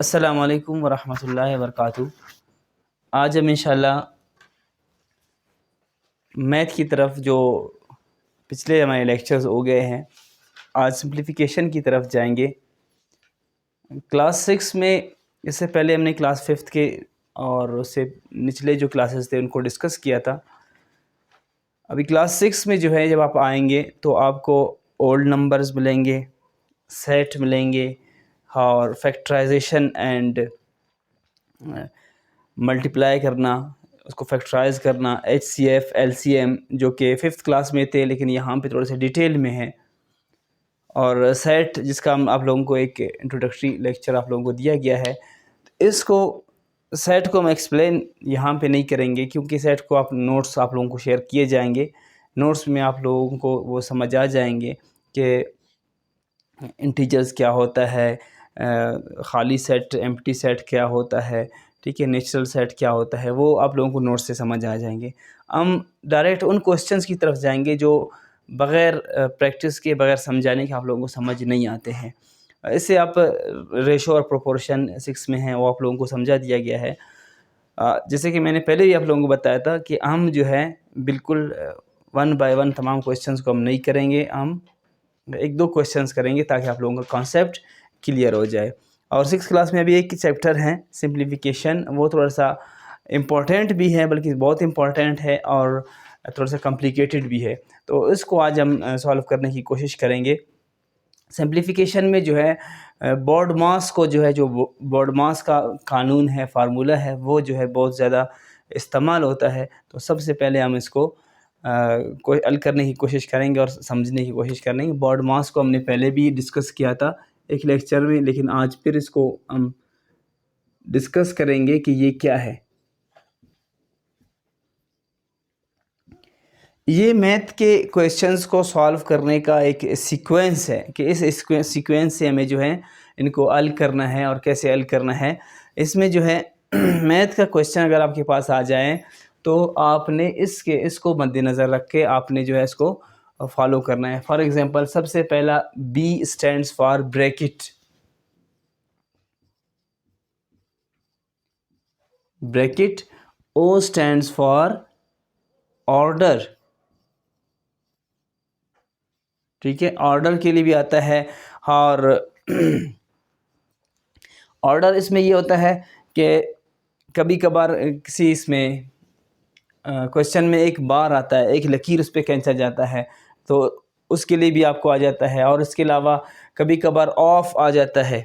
अस्सलामु अलैकुम वरहमतुल्लाहि वबरकातुहू। आज हम इंशाल्लाह मैथ की तरफ जो पिछले हमारे लेक्चर्स हो गए हैं, आज सिंप्लीफिकेशन की तरफ जाएंगे। क्लास 6 में इससे पहले हमने क्लास 5th के और उससे निचले जो क्लासेस थे उनको डिस्कस किया था। अभी क्लास 6 में जो है जब आप आएंगे तो आपको ओल्ड नंबर्स मिलेंगे, सेट मिलेंगे और फैक्टराइजेशन एंड मल्टीप्लाई करना, उसको फैक्टराइज करना, HCF, LCM जो कि 5th क्लास में थे लेकिन यहाँ पे थोड़े से डिटेल में है। और सेट जिसका हम आप लोगों को एक इंट्रोडक्टरी लेक्चर आप लोगों को दिया गया है। इसको सेट को हम एक्सप्लेन यहाँ पे नहीं करेंगे क्योंकि सेट को आप नोट्स आप लोगों को शेयर किए जाएंगे। नोट्स में आप लोगों को वो समझ आ जाएंगे कि इंटीजर्स क्या होता है, खाली सेट, एम्प्टी सेट क्या होता है, ठीक है, नेचुरल सेट क्या होता है, वो आप लोगों को नोट्स से समझ आ जाएंगे। हम डायरेक्ट उन क्वेश्चंस की तरफ जाएंगे जो बग़ैर प्रैक्टिस के, बग़ैर समझाने के आप लोगों को समझ नहीं आते हैं। इससे आप रेशो और प्रोपोर्शन 6 में है वो आप लोगों को समझा दिया गया है। जैसे कि मैंने पहले भी आप लोगों को बताया था कि हम जो है बिल्कुल 1 बाय 1 तमाम क्वेश्चंस को हम नहीं करेंगे, हम 1-2 क्वेश्चंस करेंगे ताकि आप लोगों का कॉन्सेप्ट क्लियर हो जाए। और 6th क्लास में अभी एक ही चैप्टर है सिंप्लीफिकेशन, वो थोड़ा सा इम्पॉर्टेंट भी है, बल्कि बहुत इम्पॉर्टेंट है और थोड़ा सा कॉम्प्लिकेटेड भी है। तो इसको आज हम सॉल्व करने की कोशिश करेंगे। सिंप्लीफिकेशन में जो है बॉड मास को जो है, जो बॉड मास का कानून है, फार्मूला है, वो जो है बहुत ज़्यादा इस्तेमाल होता है। तो सबसे पहले हम इसको कोई हल करने की कोशिश करेंगे और समझने की कोशिश करेंगे। बॉड मास को हमने पहले भी डिस्कस किया था एक लेक्चर में, लेकिन आज फिर इसको हम डिस्कस करेंगे कि ये क्या है। ये मैथ के क्वेश्चंस को सॉल्व करने का एक सीक्वेंस है कि इस सीक्वेंस से हमें जो है इनको हल करना है और कैसे हल करना है। इसमें जो है मैथ का क्वेश्चन अगर आपके पास आ जाए तो आपने इसको मद्देनज़र रख के आपने जो है इसको फॉलो करना है। फॉर एग्ज़ाम्पल सबसे पहला B stands for bracket, bracket. O stands for order, ठीक है, ऑर्डर के लिए भी आता है। और ऑर्डर इसमें ये होता है कि कभी कभार किसी इसमें क्वेश्चन में एक बार आता है, एक लकीर उस पर खींचा जाता है, तो उसके लिए भी आपको आ जाता है। और इसके अलावा कभी कभार ऑफ आ जाता है,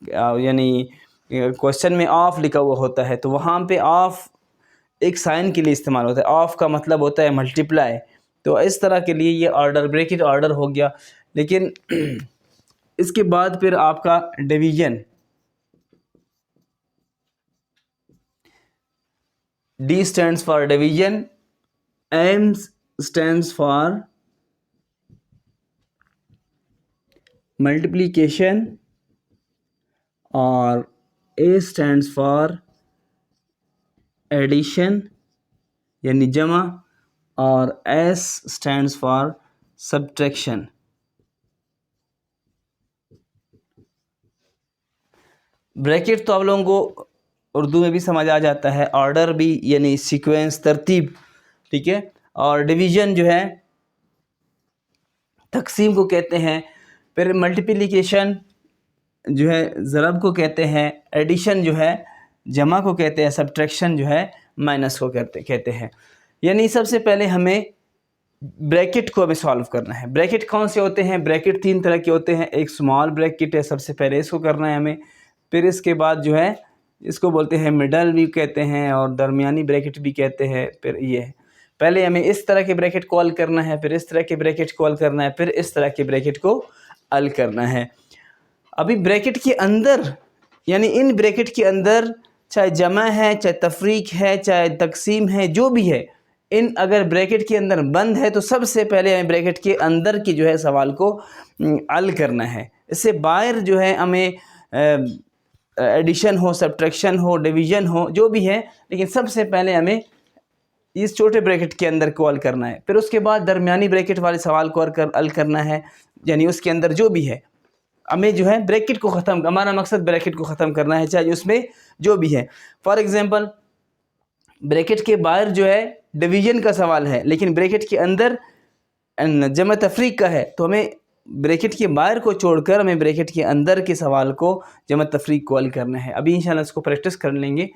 यानी क्वेश्चन में ऑफ लिखा हुआ होता है तो वहाँ पे ऑफ एक साइन के लिए इस्तेमाल होता है। ऑफ का मतलब होता है मल्टीप्लाई। तो इस तरह के लिए ये ऑर्डर, ब्रैकेट ऑर्डर हो गया। लेकिन इसके बाद फिर आपका division, D stands for division, M stands for multiplication और A स्टैंड्स फॉर एडिशन यानी जमा और S stands for subtraction. Bracket तो आप लोगों को उर्दू में भी समझ आ जाता है, ऑर्डर भी यानी सीक्वेंस, तरतीब, ठीक है। और डिवीज़न जो है तकसीम को कहते हैं। फिर मल्टीप्लिकेशन जो है ज़रब को कहते हैं, एडिशन जो है जमा को कहते हैं, सब्ट्रैक्शन जो है माइनस को कहते हैं। यानी सबसे पहले हमें ब्रैकेट को हमें सॉल्व करना है। ब्रैकेट कौन से होते हैं? ब्रैकेट 3 तरह के होते हैं। एक स्मॉल ब्रैकेट है, सबसे पहले इसको करना है हमें। फिर इसके बाद जो है इसको बोलते हैं मिडल भी कहते हैं और दरमियानी ब्रैकेट भी कहते हैं। फिर ये पहले हमें इस तरह के ब्रैकेट को हल करना है, फिर इस तरह के ब्रैकेट को हल करना है, फिर इस तरह के ब्रैकेट को हल करना है। अभी ब्रैकेट के अंदर यानी इन ब्रैकेट के अंदर चाहे जमा है, चाहे तफरीक है, चाहे तकसीम है, जो भी है, इन अगर ब्रैकेट के अंदर बंद है तो सबसे पहले हमें ब्रैकेट के अंदर की जो है सवाल को हल करना है। इससे बाहर जो है हमें एडिशन हो, सब्ट्रैक्शन हो, डिवीज़न हो, जो भी है, लेकिन सबसे पहले हमें इस छोटे ब्रैकेट के अंदर को हल करना है। फिर उसके बाद दरमियानी ब्रैकेट वाले सवाल को हल करना है, यानी उसके अंदर जो भी है। हमें जो है ब्रैकेट को ख़त्म, हमारा मकसद ब्रैकेट को ख़त्म करना है, चाहे उसमें जो भी है। फॉर एग्ज़ाम्पल ब्रैकेट के बाहर जो है डिवीज़न का सवाल है, लेकिन ब्रैकेट के अंदर जमा तफरीक का है, तो हमें ब्रैकेट के बाहर को छोड़कर हमें ब्रैकेट के अंदर के सवाल को जमा तफरीक को हल करना है। अभी इंशाल्लाह इसको प्रैक्टिस कर लेंगे।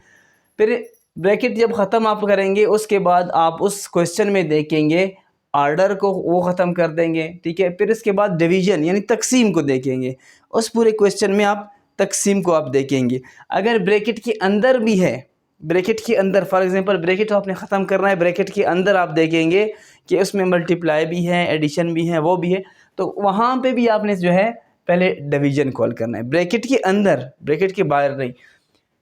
फिर ब्रैकेट जब ख़त्म आप करेंगे, उसके बाद आप उस क्वेश्चन में देखेंगे आर्डर को वो ख़त्म कर देंगे, ठीक है। फिर इसके बाद डिवीज़न यानी तकसीम को देखेंगे, उस पूरे क्वेश्चन में आप तकसीम को आप देखेंगे। अगर ब्रैकेट के अंदर भी है, ब्रैकेट के अंदर फॉर एग्जांपल ब्रैकेट आपने ख़त्म करना है, ब्रैकेट के अंदर आप देखेंगे कि उसमें मल्टीप्लाई भी है, एडिशन भी है, वो भी है, तो वहाँ पे भी आपने जो है पहले डिवीज़न कॉल करना है। ब्रैकेट के अंदर, ब्रैकेट के बाहर नहीं,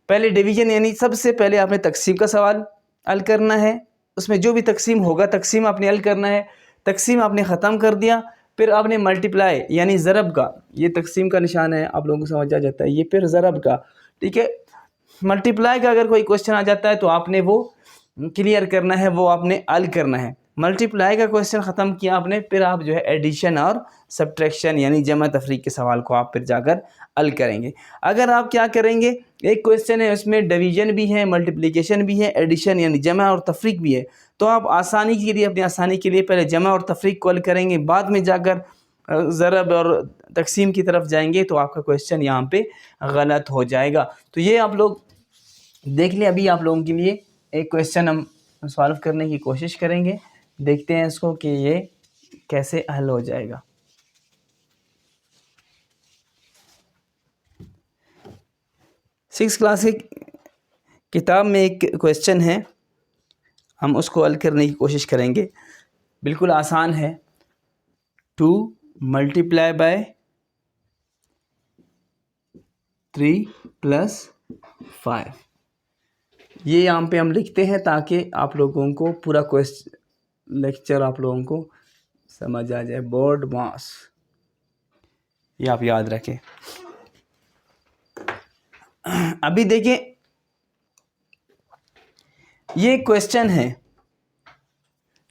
पहले डिवीज़न यानी सबसे पहले आपने तकसीम का सवाल हल करना है, उसमें जो भी तकसीम होगा तकसीम आपने हल करना है। तकसीम आपने ख़त्म कर दिया, फिर आपने मल्टीप्लाई यानी ज़रब का, ये तकसीम का निशान है, आप लोगों को समझ आ जाता है, ये फिर ज़रब का, ठीक है। मल्टीप्लाई का अगर कोई क्वेश्चन आ जाता है तो आपने वो क्लियर करना है, वो आपने हल करना है। मल्टीप्लाई का क्वेश्चन ख़त्म किया आपने, फिर आप जो है एडिशन और सब्ट्रैक्शन यानी जमा तफरीक के सवाल को आप फिर जाकर हल करेंगे। अगर आप क्या करेंगे, एक क्वेश्चन है उसमें डिवीज़न भी है, मल्टीप्लिकेशन भी है, एडिशन यानी जमा और तफरीक भी है, तो आप आसानी के लिए, अपनी आसानी के लिए पहले जमा और तफरीक को हल करेंगे, बाद में जाकर ज़रब और तकसीम की तरफ जाएंगे, तो आपका क्वेश्चन यहाँ पे गलत हो जाएगा। तो ये आप लोग देख लें। अभी आप लोगों के लिए एक क्वेश्चन हम सॉल्व करने की कोशिश करेंगे, देखते हैं इसको कि ये कैसे हल हो जाएगा। सिक्स क्लास की किताब में एक क्वेश्चन है, हम उसको हल करने की कोशिश करेंगे। बिल्कुल आसान है। 2 मल्टीप्लाई बाय 3 + 5, ये यहाँ पे हम लिखते हैं ताकि आप लोगों को पूरा लेक्चर आप लोगों को समझ आ जाए। बोर्ड मास, ये आप याद रखें। अभी देखिए, ये क्वेश्चन है,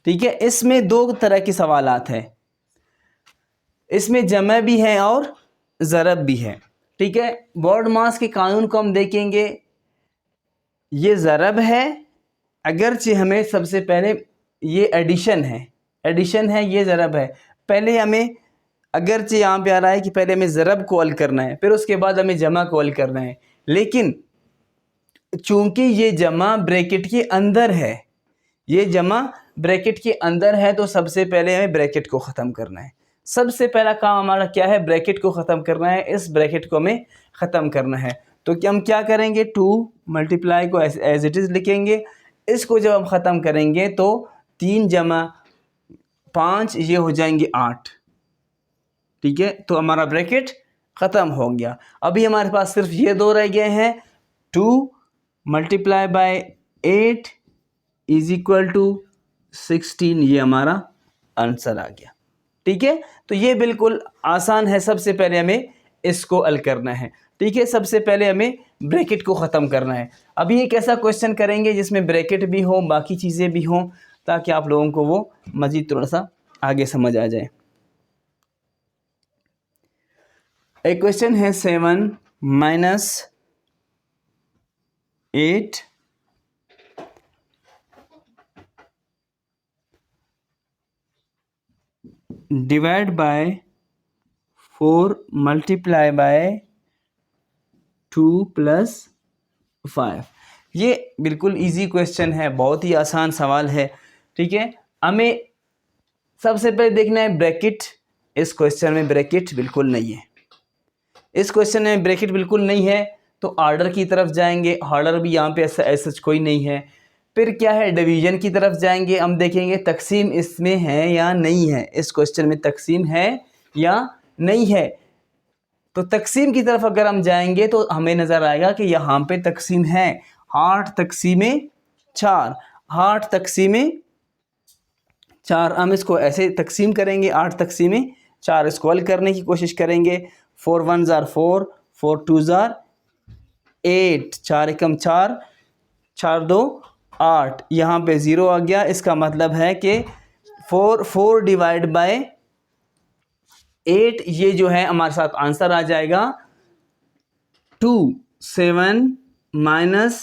ठीक है। इसमें 2 तरह के सवालात हैं, इसमें जमा भी है और ज़रब भी है, ठीक है। बोर्ड मास के कानून को हम देखेंगे, ये ज़रब है, अगरचे हमें सबसे पहले ये एडिशन है, ये ज़रब है। पहले हमें, अगरचे यहाँ पे आ रहा है कि पहले हमें ज़रब को हल करना है, फिर उसके बाद हमें जमा को हल करना है, लेकिन चूंकि ये जमा ब्रैकेट के अंदर है, ये जमा ब्रैकेट के अंदर है, तो सबसे पहले हमें ब्रैकेट को ख़त्म करना है। सबसे पहला काम हमारा क्या है, ब्रैकेट को ख़त्म करना है, इस ब्रैकेट को हमें ख़त्म करना है। तो क्या हम क्या करेंगे, 2 मल्टीप्लाई को एज इट इज़ लिखेंगे। इसको जब हम ख़त्म करेंगे तो 3 + 5 ये हो जाएंगे 8, ठीक है। तो हमारा ब्रैकेट ख़त्म हो गया। अभी हमारे पास सिर्फ ये 2 रह गए हैं। 2 मल्टीप्लाई बाय 8 = 16, ये हमारा आंसर आ गया, ठीक है। तो ये बिल्कुल आसान है। सबसे पहले हमें इसको हल करना है, ठीक है। सबसे पहले हमें ब्रैकेट को ख़त्म करना है। अभी एक ऐसा क्वेश्चन करेंगे जिसमें ब्रैकेट भी हो, बाकी चीज़ें भी हों, ताकि आप लोगों को वो मज़ीद थोड़ा सा आगे समझ आ जाए। एक क्वेश्चन है 7 - 8 डिवाइड बाय 4 मल्टीप्लाई बाय 2 + 5। ये बिल्कुल इजी क्वेश्चन है, बहुत ही आसान सवाल है, ठीक है। हमें सबसे पहले देखना है ब्रैकेट। इस क्वेश्चन में ब्रैकेट बिल्कुल नहीं है, इस क्वेश्चन में ब्रैकेट बिल्कुल नहीं है, तो ऑर्डर की तरफ जाएंगे, ऑर्डर भी यहाँ पे ऐसा कोई नहीं है। फिर क्या है, डिवीज़न की तरफ जाएंगे, हम देखेंगे तकसीम इसमें है या नहीं है, इस क्वेश्चन में तकसीम है या नहीं है। तो तकसीम की तरफ अगर हम जाएंगे तो हमें नज़र आएगा कि यहाँ पे तकसीम है, 8 / 4, 8 / 4। हम इसको ऐसे तकसीम करेंगे, 8 / 4, इसको हल करने की कोशिश करेंगे। 4 × 1 = 4, 4 × 2 = 8, 4 × 1 = 4, 4 × 2 = 8, यहाँ पे 0 आ गया। इसका मतलब है कि 4 डिवाइड बाय 8 ये जो है हमारे साथ आंसर आ जाएगा 2, 7 माइनस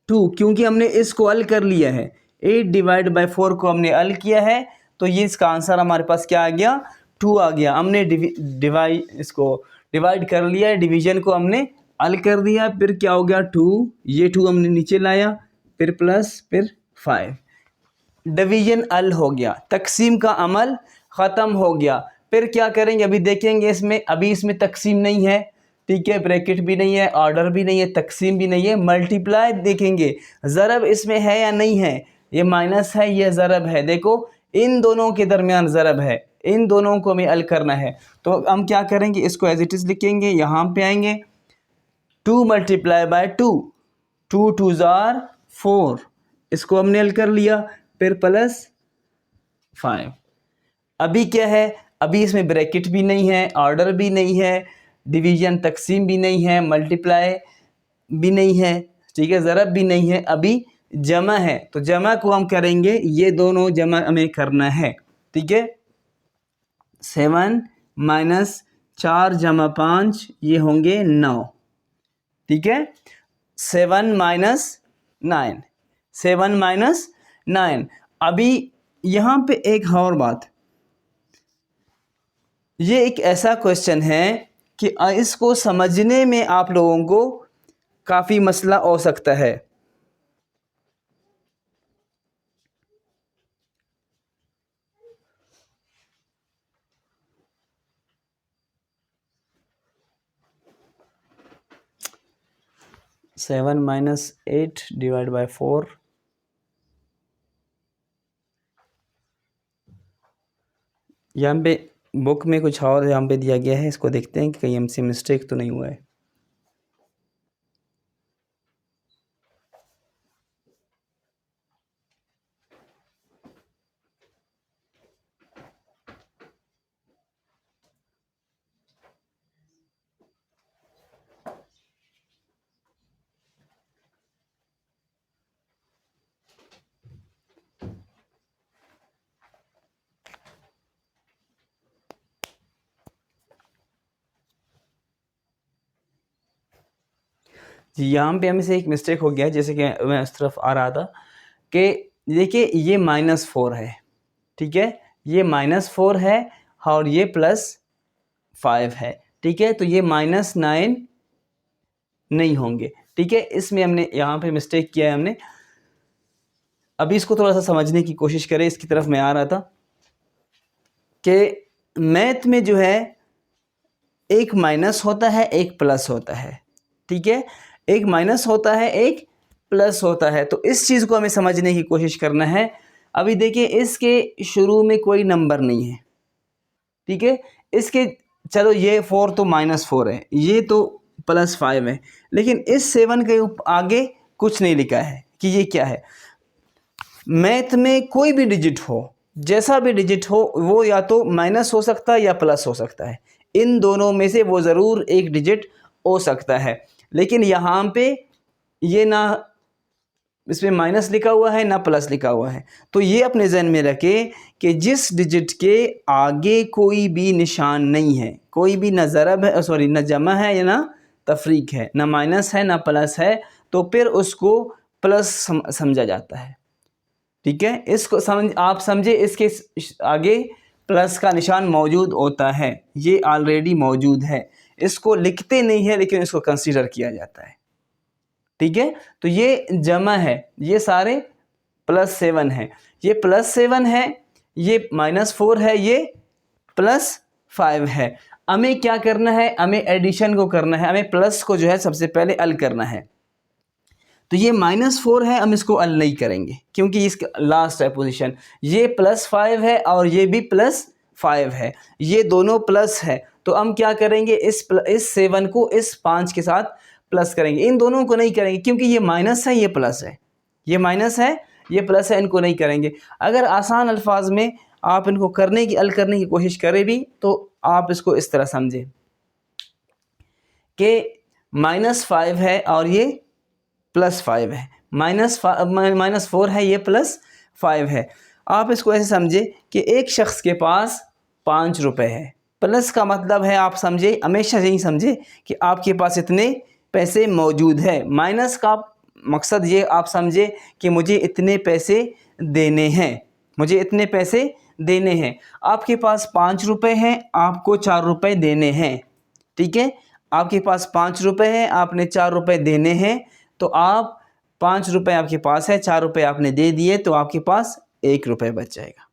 2, क्योंकि हमने इसको हल कर लिया है। 8 डिवाइड बाई 4 को हमने हल किया है, तो ये इसका आंसर हमारे पास क्या आ गया, 2 आ गया। हमने इसको डिवाइड कर लिया है, डिवीजन को हमने हल कर दिया, फिर क्या हो गया 2, ये 2 हमने नीचे लाया, फिर प्लस, फिर 5। डिवीजन हल हो गया, तकसीम का अमल ख़त्म हो गया। फिर क्या करेंगे, अभी देखेंगे इसमें, अभी इसमें तकसीम नहीं है, ठीक है, ब्रैकेट भी नहीं है, ऑर्डर भी नहीं है, तकसीम भी नहीं है, मल्टीप्लाई देखेंगे, ज़रब इसमें है या नहीं है, ये माइनस है, ये ज़रब है। देखो इन दोनों के दरमियान ज़रब है, इन दोनों को हमें हल करना है। तो हम क्या करेंगे, इसको एज इट इज़ लिखेंगे, यहाँ पे आएंगे 2 मल्टीप्लाई बाय 2, 2 2 ज़ार 4, इसको हमने हल कर लिया, फिर प्लस 5। अभी क्या है, अभी इसमें ब्रैकेट भी नहीं है, ऑर्डर भी नहीं है, डिवीजन तकसीम भी नहीं है, मल्टीप्लाई भी नहीं है, ठीक है, ज़रब भी नहीं है, अभी जमा है। तो जमा को हम करेंगे, ये दोनों जमा हमें करना है, ठीक है। 7 माइनस 4 जमा 5 ये होंगे 9, ठीक है। 7 माइनस 9, 7 माइनस 9। अभी यहाँ पे एक और बात, ये एक ऐसा क्वेश्चन है कि इसको समझने में आप लोगों को काफ़ी मसला हो सकता है। सेवन माइनस 8 डिवाइड बाई 4, यहाँ पे बुक में कुछ और यहाँ पे दिया गया है, इसको देखते हैं कि कहीं हमसे मिस्टेक तो नहीं हुआ है। जी यहाँ पे हमें से एक मिस्टेक हो गया, जैसे कि मैं इस तरफ आ रहा था कि देखिए ये -4 है, ठीक है, ये -4 है और ये +5 है, ठीक है, तो ये -9 नहीं होंगे, ठीक है। इसमें हमने यहाँ पे मिस्टेक किया है हमने। अभी इसको थोड़ा सा समझने की कोशिश करें, इसकी तरफ मैं आ रहा था कि मैथ में जो है एक माइनस होता है, एक प्लस होता है, ठीक है, एक माइनस होता है, एक प्लस होता है। तो इस चीज़ को हमें समझने की कोशिश करना है। अभी देखिए इसके शुरू में कोई नंबर नहीं है, ठीक है, इसके चलो ये 4 तो -4 है, ये तो +5 है, लेकिन इस 7 के आगे कुछ नहीं लिखा है कि ये क्या है। मैथ में कोई भी डिजिट हो, जैसा भी डिजिट हो, वो या तो माइनस हो सकता है या प्लस हो सकता है, इन दोनों में से वो ज़रूर एक डिजिट हो सकता है। लेकिन यहाँ पे ये ना इसमें माइनस लिखा हुआ है ना प्लस लिखा हुआ है, तो ये अपने जहन में रखें कि जिस डिजिट के आगे कोई भी निशान नहीं है, कोई भी ना ज़रब है, सॉरी ना जमा है या ना तफरीक है, ना माइनस है ना प्लस है, तो फिर उसको प्लस समझा जाता है, ठीक है। इसको आप समझे, इसके आगे प्लस का निशान मौजूद होता है, ये ऑलरेडी मौजूद है, इसको लिखते नहीं है लेकिन इसको कंसीडर किया जाता है, ठीक है। तो ये जमा है, ये सारे +7 है, ये +7 है, ये -4 है, ये +5 है। हमें क्या करना है, हमें एडिशन को करना है, हमें प्लस को जो है सबसे पहले हल करना है। तो ये -4 है, हम इसको हल नहीं करेंगे क्योंकि इसका लास्ट है पोजीशन। ये +5 है और ये भी +5 है, ये दोनों प्लस है, तो हम क्या करेंगे, इस 7 को इस 5 के साथ प्लस करेंगे, इन दोनों को नहीं करेंगे क्योंकि ये माइनस है, ये प्लस है, ये माइनस है, ये प्लस है, इनको नहीं करेंगे। अगर आसान अल्फाज में आप इनको हल करने की कोशिश करें भी तो आप इसको इस तरह समझें कि -5 है और ये +5 है, -4 है, ये +5 है। आप इसको ऐसे समझे कि एक शख्स के पास 5 रुपए है, प्लस का मतलब है, आप समझे, हमेशा यही समझे कि आपके पास इतने पैसे मौजूद है। माइनस का मकसद ये आप समझे कि मुझे इतने पैसे देने हैं, मुझे इतने पैसे देने हैं। आपके पास 5 रुपये हैं, आपको 4 रुपये देने हैं, ठीक है। आपके पास 5 रुपये हैं, आपने 4 रुपये देने हैं, तो आप 5 रुपये आपके पास है, 4 रुपये आपने दे दिए, तो आपके पास 1 रुपये बच जाएगा,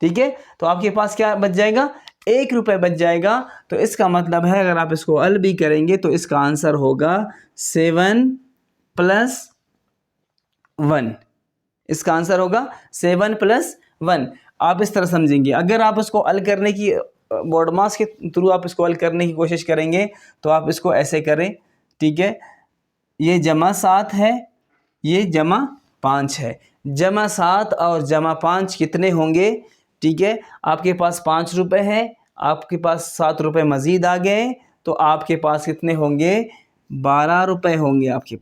ठीक है। तो आपके पास क्या बच जाएगा, 1 रुपये बच जाएगा। तो इसका मतलब है अगर आप इसको हल भी करेंगे तो इसका आंसर होगा 7 + 1। इसका आंसर होगा 7 + 1। आप इस तरह समझेंगे। अगर आप इसको हल करने की बोर्ड मास के थ्रू आप इसको हल करने की कोशिश करेंगे तो आप इसको ऐसे करें, ठीक है। ये +7 है, ये +5 है। +7 और +5 कितने होंगे, ठीक है। आपके पास 5 रुपये हैं, आपके पास 7 रुपये मज़ीद आ गए, तो आपके पास कितने होंगे, 12 रुपये होंगे आपके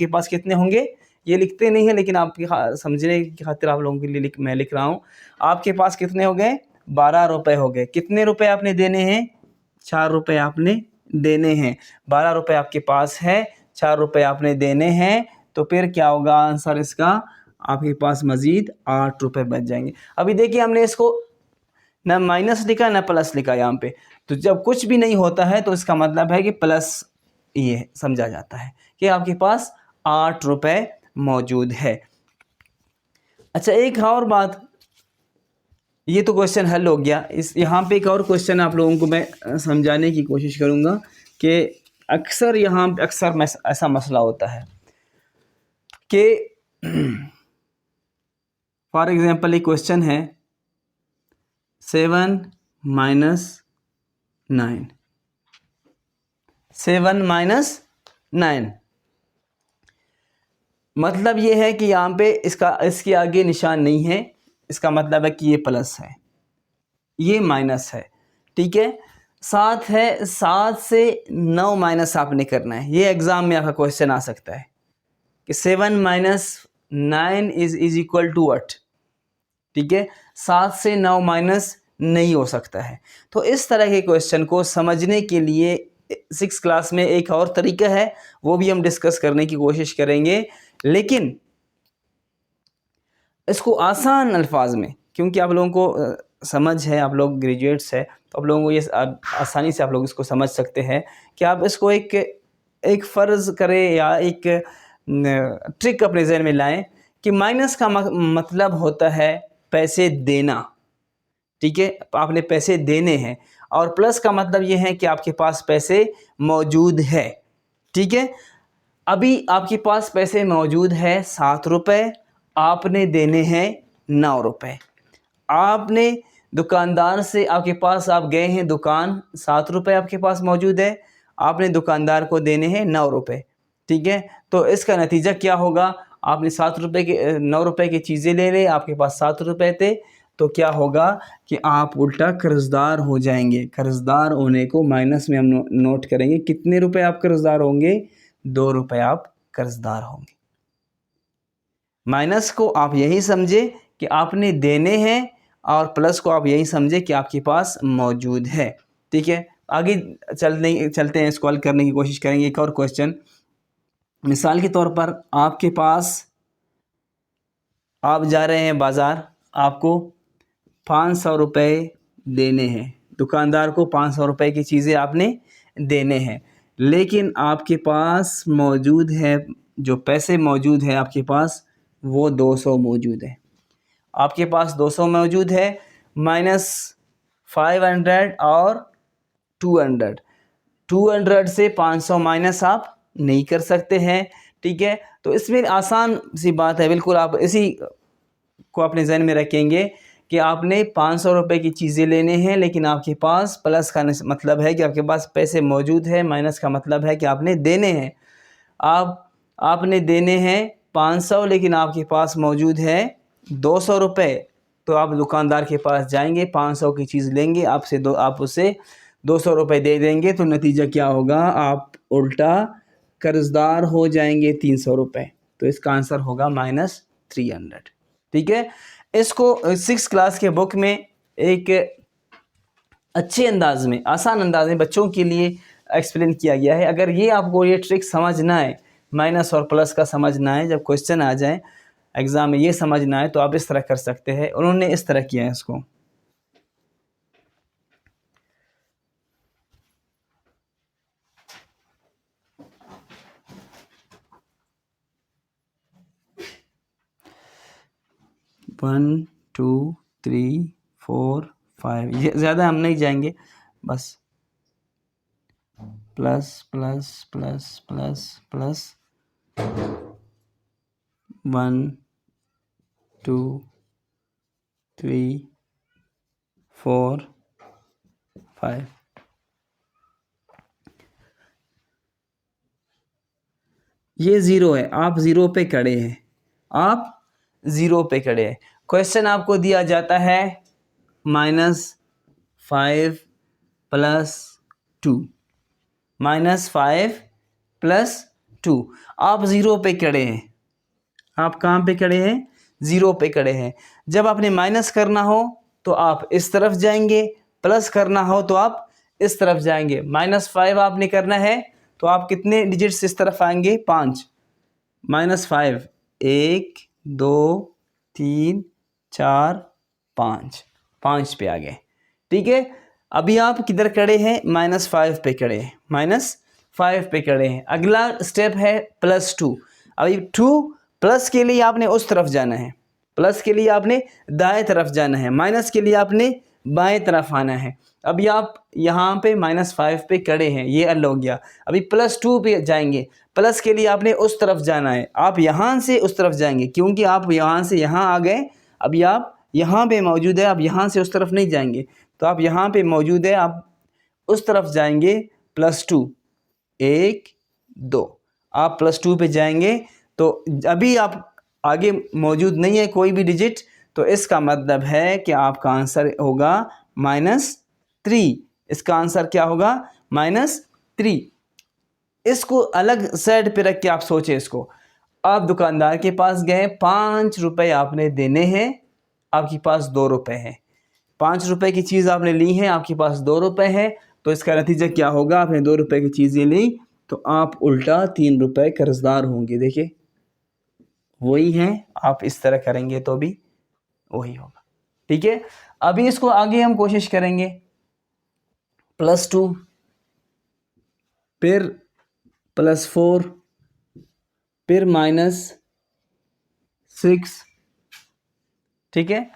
पास कितने होंगे, ये लिखते नहीं है लेकिन आपकी समझने की खातिर आप लोगों के लिए मैं लिख रहा हूँ। आपके पास कितने हो गए, 12 रुपये हो गए। कितने रुपए आपने देने हैं, 4 रुपये आपने देने हैं। 12 रुपये आपके पास है, 4 रुपये आपने देने हैं, तो फिर क्या होगा आंसर इसका, आपके पास मज़ीद 8 रुपये बच जाएंगे। अभी देखिए हमने इसको ना माइनस लिखा ना प्लस लिखा यहाँ पे, तो जब कुछ भी नहीं होता है तो इसका मतलब है कि प्लस ये समझा जाता है कि आपके पास 8 रुपये मौजूद है। अच्छा, एक और बात, ये तो क्वेश्चन हल हो गया। इस यहाँ पे एक और क्वेश्चन आप लोगों को मैं समझाने की कोशिश करूँगा कि अक्सर ऐसा मसला होता है कि फॉर एग्जांपल एक क्वेश्चन है 7 - 9, 7 - 9, मतलब ये है कि यहाँ पे इसके आगे निशान नहीं है, इसका मतलब है कि ये प्लस है, ये माइनस है, ठीक है। 7 है, 7 से 9 माइनस आपने करना है। ये एग्ज़ाम में आपका क्वेश्चन आ सकता है कि 7 - 9 इज इक्वल टू व्हाट, ठीक है। 7 से 9 माइनस नहीं हो सकता है। तो इस तरह के क्वेश्चन को समझने के लिए 6 क्लास में एक और तरीका है, वो भी हम डिस्कस करने की कोशिश करेंगे, लेकिन इसको आसान अल्फाज में, क्योंकि आप लोगों को समझ है, आप लोग ग्रेजुएट्स हैं, तो आप लोगों को ये आसानी से आप लोग इसको समझ सकते हैं कि आप इसको एक फ़र्ज़ करें या एक ट्रिक अपने ज़हन में लाएं कि माइनस का मतलब होता है पैसे देना, ठीक है। आपने पैसे देने हैं, और प्लस का मतलब ये है कि आपके पास पैसे मौजूद है, ठीक है। अभी आपके पास पैसे मौजूद है 7 रुपये, आपने देने हैं 9 रुपये। आपने दुकानदार से, आपके पास आप गए हैं दुकान, 7 रुपये आपके पास मौजूद है, आपने दुकानदार को देने हैं 9 रुपये, ठीक है। तो इसका नतीजा क्या होगा, आपने 7 रुपये के 9 रुपये की चीज़ें ले ली, आपके पास 7 रुपये थे, तो क्या होगा कि आप उल्टा कर्ज़दार हो जाएंगे। कर्ज़दार होने को माइनस में हम नोट करेंगे। कितने रुपए आप कर्ज़दार होंगे, 2 रुपये आप कर्ज़दार होंगे। माइनस को आप यही समझे कि आपने देने हैं, और प्लस को आप यही समझे कि आपके पास मौजूद है, ठीक है। आगे चलते हैं, इसको हल करने की कोशिश करेंगे। एक और क्वेश्चन, मिसाल के तौर पर आपके पास, आप जा रहे हैं बाज़ार, आपको 500 रुपये देने हैं, दुकानदार को 500 रुपये की चीज़ें आपने देने हैं, लेकिन आपके पास मौजूद है, जो पैसे मौजूद है आपके पास, वो 200 मौजूद है। आपके पास 200 मौजूद है, माइनस 500 और 200 से 500 माइनस आप नहीं कर सकते हैं, ठीक है। तो इसमें आसान सी बात है, बिल्कुल आप इसी को अपने जहन में रखेंगे कि आपने 500 रुपये की चीज़ें लेने हैं, लेकिन आपके पास, प्लस का मतलब है कि आपके पास पैसे मौजूद है, माइनस का मतलब है कि आपने देने हैं। आपने देने हैं 500, लेकिन आपके पास मौजूद है 200 रुपये, तो आप दुकानदार के पास जाएंगे, 500 की चीज़ लेंगे, आप उसे 200 रुपये दे देंगे, तो नतीजा क्या होगा, आप उल्टा कर्ज़दार हो जाएंगे 300 रुपये। तो इसका आंसर होगा -300, ठीक है। इसको 6 क्लास के बुक में एक अच्छे अंदाज में, आसान अंदाज में बच्चों के लिए एक्सप्लेन किया गया है। अगर ये आपको ये ट्रिक समझ ना आए, माइनस और प्लस का समझ ना आए, जब क्वेश्चन आ जाए एग्ज़ाम में ये समझ ना आए, तो आप इस तरह कर सकते हैं। उन्होंने इस तरह किया है इसको। वन 2 3 4 5, ये ज़्यादा हम नहीं जाएंगे, बस plus plus plus plus plus 1 2 3 4 5। ये ज़ीरो है, आप ज़ीरो पे खड़े हैं, आप ज़ीरो पे खड़े हैं। क्वेश्चन आपको दिया जाता है -5 + 2, -5 + 2, आप ज़ीरो पे खड़े हैं। आप कहाँ पे खड़े हैं? ज़ीरो पे खड़े हैं। जब आपने माइनस करना हो तो आप इस तरफ जाएंगे, प्लस करना हो तो आप इस तरफ जाएंगे। -5 आपने करना है तो आप कितने डिजिट्स इस तरफ आएंगे? 5। -5 1 2 3 4 5, 5 पे आ गए। ठीक है, अभी आप किधर खड़े हैं? -5 पे खड़े हैं, -5 पे खड़े हैं। अगला स्टेप है +2। अभी 2 प्लस के लिए आपने उस तरफ जाना है, प्लस के लिए आपने दाएं तरफ जाना है, माइनस के लिए आपने बाएं तरफ आना है। अभी आप यहाँ पे -5 पे खड़े हैं, ये हल हो गया। अभी +2 पे जाएंगे, प्लस के लिए आपने उस तरफ जाना है, आप यहाँ से उस तरफ जाएंगे, क्योंकि आप यहाँ से यहाँ आ गए। अभी आप यहाँ पे मौजूद है, आप यहाँ से उस तरफ नहीं जाएंगे, तो आप यहाँ पे मौजूद है, आप उस तरफ जाएंगे। +2 1 2, आप +2 पे जाएंगे, तो अभी आप आगे मौजूद नहीं है कोई भी डिजिट, तो इसका मतलब है कि आपका आंसर होगा -3। इसका आंसर क्या होगा? -3। इसको अलग साइड पे रख के आप सोचें इसको। आप दुकानदार के पास गए, 5 रुपए आपने देने हैं, आपके पास 2 रुपए हैं। 5 रुपए की चीज़ आपने ली है, आपके पास 2 रुपए है, तो इसका नतीजा क्या होगा? आपने 2 रुपए की चीज़ें ली, तो आप उल्टा 3 रुपए कर्जदार होंगे। देखिए वही है, आप इस तरह करेंगे तो भी वही होगा। ठीक है, अभी इसको आगे हम कोशिश करेंगे। +2 फिर +4 फिर -6। ठीक है,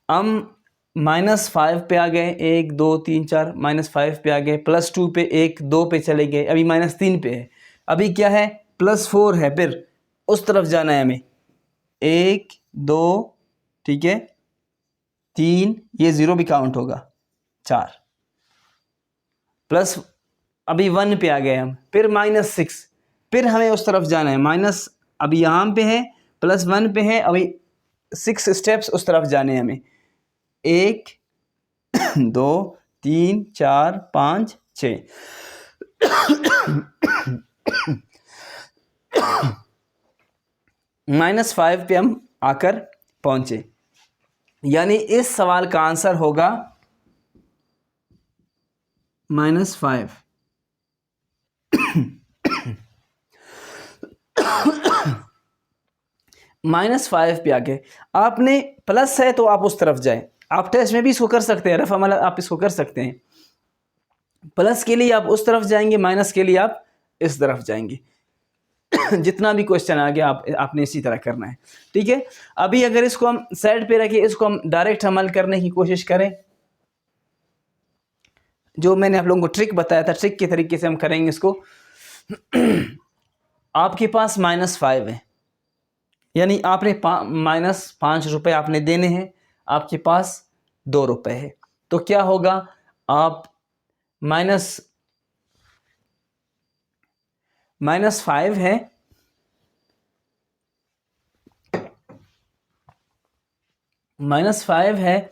हम -5 पे आ गए, 1 2 3 4, -5 पे आ गए, +2 पे 1 2 पे चले गए, अभी -3 पे है। अभी क्या है? +4 है, फिर उस तरफ जाना है हमें। 1 2, ठीक है, 3, ये 0 भी काउंट होगा, 4 प्लस, अभी 1 पे आ गए हम, फिर -6, फिर हमें उस तरफ जाना है। माइनस अभी यहाँ पे है, +1 पे है, अभी 6 स्टेप्स उस तरफ जाने हैं हमें। 1 2 3 4 5 6। -5 पे हम आकर पहुंचे, यानी इस सवाल का आंसर होगा -5। -5 पे आके आपने प्लस है तो आप उस तरफ जाएं। आप टेस्ट में भी इसको कर सकते हैं, रफा मतलब आप इसको कर सकते हैं। प्लस के लिए आप उस तरफ जाएंगे, माइनस के लिए आप इस तरफ जाएंगे। जितना भी क्वेश्चन आ गया आपने इसी तरह करना है। ठीक है, अभी अगर इसको हम साइड पे रखें, इसको हम डायरेक्ट अमल करने की कोशिश करें, जो मैंने आप लोगों को ट्रिक बताया था, ट्रिक के तरीके से हम करेंगे इसको। आपके पास -5 है, यानी आपने -5 रुपए आपने देने हैं, आपके पास 2 रुपए है, तो क्या होगा? आप -5 है, -5 है,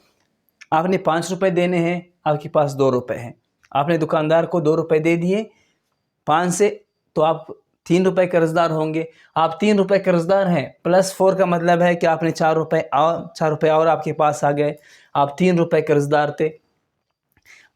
आपने 5 रुपए देने हैं, आपके पास 2 रुपए हैं। आपने दुकानदार को 2 रुपए दे दिए 5 से, तो आप ₹3 कर्जदार होंगे। आप ₹3 कर्जदार हैं, +4 का मतलब है कि आपने ₹4 और आपके पास आ गए। आप ₹3 कर्जदार थे,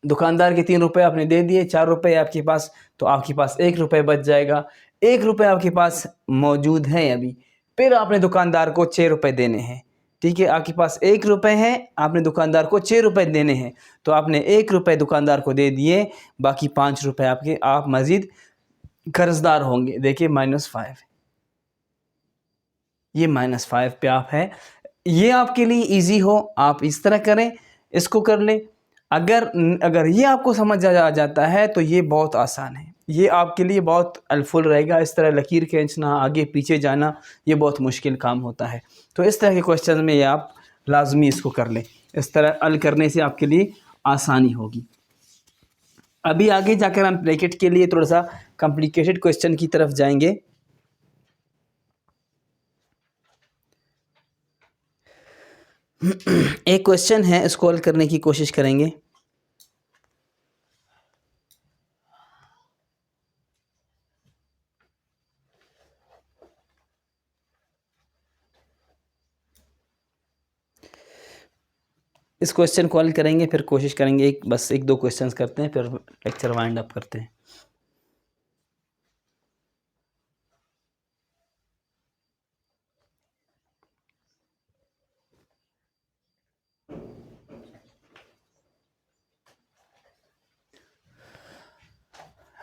दुकानदार के ₹3 आपने दे दिए, ₹4 आपके पास, तो आपके पास ₹1 बच जाएगा। ₹1 आपके पास मौजूद है अभी, फिर आपने दुकानदार को ₹6 देने हैं। ठीक है, आपके पास ₹1 है, आपने दुकानदार को ₹6 देने हैं, तो आपने ₹1 दुकानदार को दे दिए, बाकी ₹5 आपके आप मज़ीद कर्जदार होंगे। देखिए -5, ये -5 पे आप है। ये आपके लिए ईज़ी हो, आप इस तरह करें, इसको कर लें। अगर ये आपको समझ आ जाता है तो ये बहुत आसान है, ये आपके लिए बहुत हेल्पफुल रहेगा। इस तरह लकीर खींचना, आगे पीछे जाना, ये बहुत मुश्किल काम होता है। तो इस तरह के क्वेश्चन में ये आप लाजमी इसको कर लें, इस तरह हल करने से आपके लिए आसानी होगी। अभी आगे जाकर हम ब्रैकेट के लिए थोड़ा सा कॉम्प्लिकेटेड क्वेश्चन की तरफ जाएंगे। एक क्वेश्चन है, इसको हल करने की कोशिश करेंगे। इस क्वेश्चन को हल करेंगे, फिर कोशिश करेंगे बस एक दो क्वेश्चंस करते हैं, फिर लेक्चर वाइंड अप करते हैं।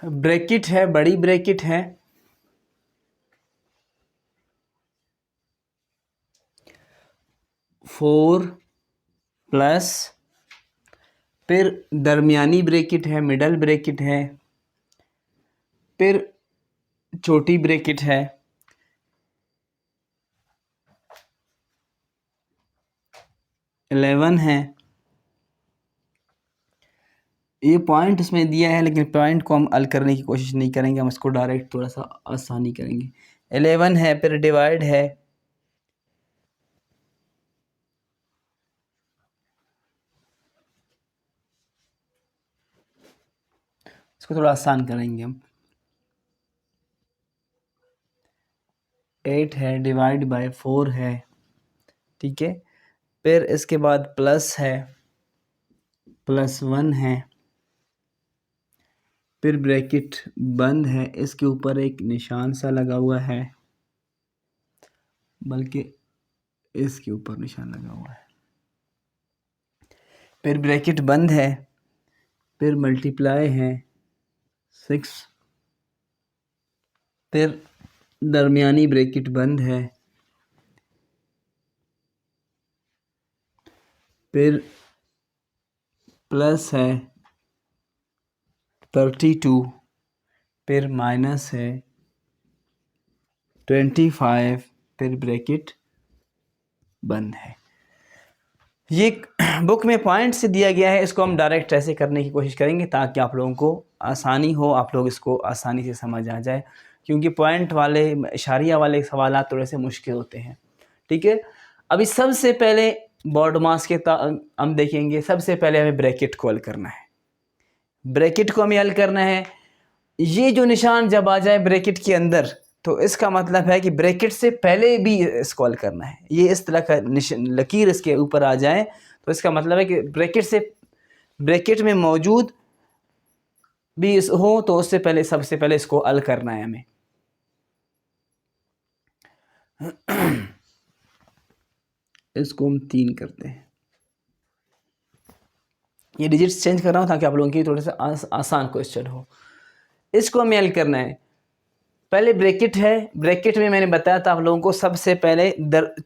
ब्रैकेट है, बड़ी ब्रैकेट है, फोर प्लस, फिर दरमियानी ब्रैकेट है, मिडल ब्रैकेट है, फिर छोटी ब्रैकेट है, 11 है। ये पॉइंट उसमें दिया है, लेकिन पॉइंट को हम हल करने की कोशिश नहीं करेंगे, हम इसको डायरेक्ट थोड़ा सा आसानी करेंगे। 11 है, फिर डिवाइड है, इसको थोड़ा आसान करेंगे हम। 8 है, डिवाइड बाय 4 है, ठीक है। फिर इसके बाद प्लस है, +1 है, फिर ब्रैकेट बंद है, इसके ऊपर एक निशान सा लगा हुआ है, बल्कि इसके ऊपर निशान लगा हुआ है, फिर ब्रैकेट बंद है, फिर मल्टीप्लाई है 6, फिर दरमियानी ब्रैकेट बंद है, फिर प्लस है 32, फिर माइनस है 25, फिर ब्रैकेट बंद है। ये बुक में पॉइंट से दिया गया है, इसको हम डायरेक्ट ऐसे करने की कोशिश करेंगे ताकि आप लोगों को आसानी हो, आप लोग इसको आसानी से समझ आ जाए, क्योंकि पॉइंट वाले इशारिया वाले सवाल थोड़े से मुश्किल होते हैं। ठीक है, अभी सबसे पहले बोर्ड मास के हम देखेंगे। सबसे पहले हमें ब्रैकेट को हल करना है, ब्रैकेट को हमें हल करना है। ये जो निशान जब आ जाए ब्रैकेट के अंदर, तो इसका मतलब है कि ब्रैकेट से पहले भी इसको हल करना है। ये इस तरह का लकीर इसके ऊपर आ जाए तो इसका मतलब है कि ब्रैकेट में मौजूद भी इस हो, तो उससे पहले सबसे पहले इसको हल करना है हमें। इसको हम 3 करते हैं। ये डिजिट्स चेंज कर रहा हूँ ताकि आप लोगों के लिए थोड़ा सा आसान क्वेश्चन हो। इसको हमें हल करना है। पहले ब्रैकेट है, ब्रैकेट में मैंने बताया था आप लोगों को, सबसे पहले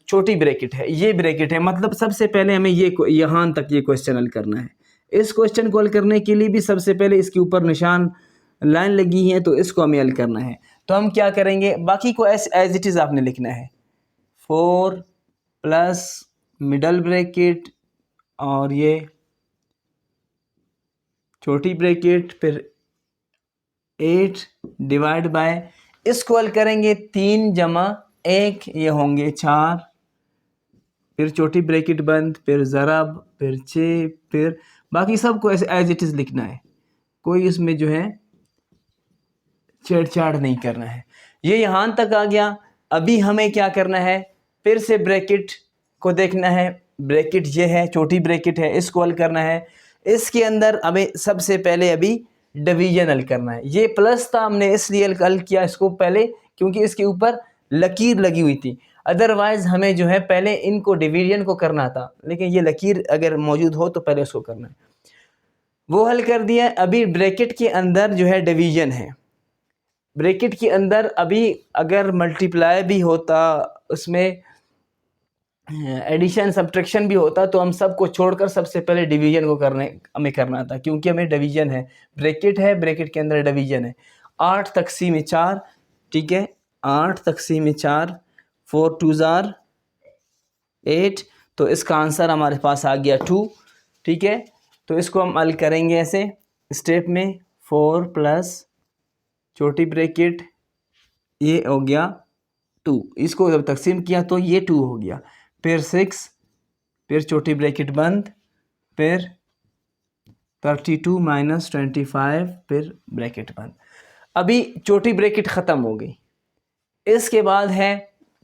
छोटी ब्रैकेट है, ये ब्रैकेट है, मतलब सबसे पहले हमें ये यहाँ तक ये क्वेश्चन हल करना है। इस क्वेश्चन को हल करने के लिए भी सबसे पहले इसके ऊपर निशान लाइन लगी है, तो इसको हमें हल करना है। तो हम क्या करेंगे, बाकी को एज इट इज़ आपने लिखना है। 4 प्लस मिडल ब्रैकेट और ये छोटी ब्रैकेट, फिर 8 डिवाइड बाय, इसको हल करेंगे 3 जमा 1, ये होंगे 4, फिर छोटी ब्रैकेट बंद, फिर ज़रब, फिर 6, फिर बाकी सबको ऐसे एज इट इज़ लिखना है। कोई इसमें जो है छेड़छाड़ नहीं करना है। ये यहाँ तक आ गया। अभी हमें क्या करना है, फिर से ब्रैकेट को देखना है। ब्रैकेट ये है, छोटी ब्रैकेट है, इसको हल करना है। इसके अंदर हमें सबसे पहले अभी डिवीजन हल करना है। ये प्लस था, हमने इसलिए हल किया इसको पहले क्योंकि इसके ऊपर लकीर लगी हुई थी। अदरवाइज़ हमें जो है पहले इनको डिवीजन को करना था, लेकिन ये लकीर अगर मौजूद हो तो पहले उसको करना है। वो हल कर दिया। अभी ब्रैकेट के अंदर जो है डिवीजन है। ब्रैकेट के अंदर अभी अगर मल्टीप्लाई भी होता, उसमें एडिशन सब्ट्रैक्शन भी होता, तो हम सबको छोड़कर सबसे पहले डिवीजन को हमें करना था, क्योंकि हमें डिवीजन है। ब्रैकेट है, ब्रैकेट के अंदर डिवीजन है। 8 तक़सीम 4, ठीक है, 8 तक़सीम 4, 4 2 ज़ार 8, तो इसका आंसर हमारे पास आ गया 2, ठीक है। तो इसको हम हल करेंगे ऐसे स्टेप में, 4 प्लस छोटी ब्रैकेट ये हो गया 2, इसको जब तकसीम किया तो ये 2 हो गया, फिर 6, फिर छोटी ब्रैकेट बंद, फिर 32 माइनस 25, फिर ब्रैकेट बंद। अभी छोटी ब्रैकेट ख़त्म हो गई। इसके बाद है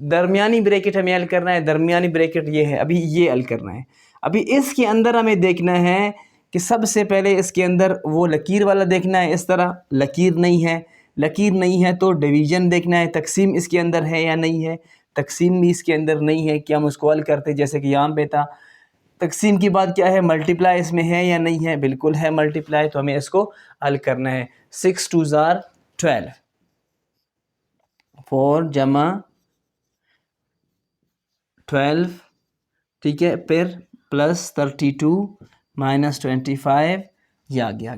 दरमियानी ब्रैकेट हमें हल करना है। दरमियानी ब्रैकेट ये है, अभी ये हल करना है। अभी इसके अंदर हमें देखना है कि सबसे पहले इसके अंदर वो लकीर वाला देखना है। इस तरह लकीर नहीं है, लकीर नहीं है तो डिवीज़न देखना है। तकसीम इसके अंदर है या नहीं है, तकसीम भी इसके अंदर नहीं है कि हम उसको हल करते, जैसे कि यहाँ पे था। तकसीम की बात क्या है, मल्टीप्लाई इसमें है या नहीं है, बिल्कुल है मल्टीप्लाई, तो हमें इसको हल करना है। 6 2 ज़ार 12, 4 जमा 12, ठीक है, फिर प्लस 32 माइनस 25, ये आ गया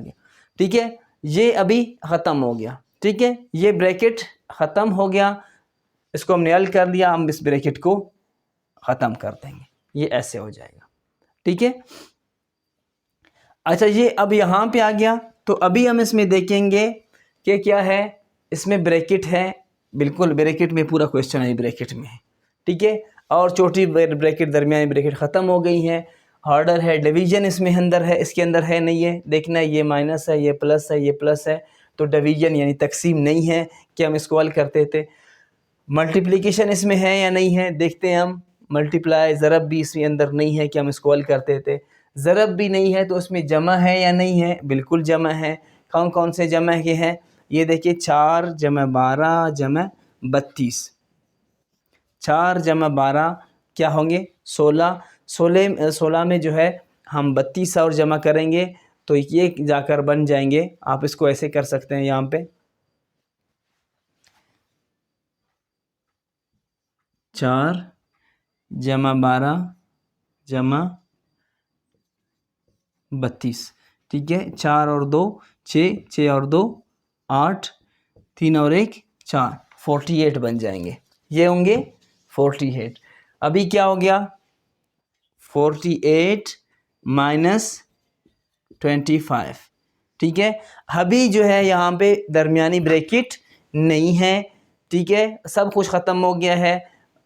ठीक है। ये अभी ख़त्म हो गया, ठीक है, ये ब्रैकेट ख़त्म हो गया। इसको हमने हल कर लिया, हम इस ब्रैकेट को ख़त्म कर देंगे, ये ऐसे हो जाएगा, ठीक है। अच्छा, ये अब यहाँ पे आ गया, तो अभी हम इसमें देखेंगे कि क्या है। इसमें ब्रैकेट है, बिल्कुल ब्रैकेट में पूरा क्वेश्चन है ब्रैकेट में, ठीक है। और छोटी ब्रैकेट दरमियानी ब्रैकेट ख़त्म हो गई है। ऑर्डर है, डिवीज़न इसमें अंदर है, इसके अंदर है नहीं है, देखना है। ये माइनस है, ये प्लस है, ये प्लस है, तो डिवीज़न यानी तकसीम नहीं है कि हम इसको हल करते थे। मल्टीप्लिकेशन इसमें है या नहीं है, देखते हैं हम। मल्टीप्लाई ज़रब भी इसमें अंदर नहीं है कि हम इसको हल करते थे। ज़रब भी नहीं है तो उसमें जमा है या नहीं है, बिल्कुल जमा है। कौन कौन से जमा के हैं, ये देखिए, 4 जमा 12 जमा 32, 4 जमा 12 क्या होंगे, 16। 16 में जो है हम 32 और जमा करेंगे तो ये जाकर बन जाएंगे। आप इसको ऐसे कर सकते हैं, यहाँ पे 4 जमा 12 जमा 32, ठीक है। 4 और 2 6, 6 और 2 8, 3 और 1 4, 48 बन जाएंगे। ये होंगे 48। अभी क्या हो गया, 48 माइनस 25, ठीक है। अभी जो है यहाँ पे दरमियानी ब्रैकेट नहीं है, ठीक है, सब कुछ ख़त्म हो गया है।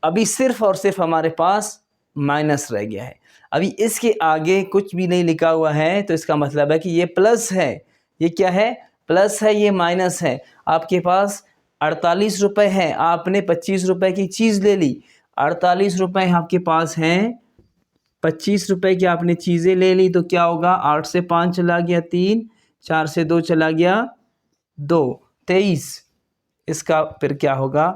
अभी सिर्फ़ और सिर्फ हमारे पास माइनस रह गया है। अभी इसके आगे कुछ भी नहीं लिखा हुआ है, तो इसका मतलब है कि ये प्लस है। ये क्या है, प्लस है, ये माइनस है। आपके पास 48 रुपये है, आपने 25 रुपये की चीज़ ले ली। 48 रुपये आपके पास हैं, 25 रुपये की आपने चीज़ें ले ली, तो क्या होगा, 8 से 5 चला गया 3, 4 से 2 चला गया 2, 23। इसका फिर क्या होगा,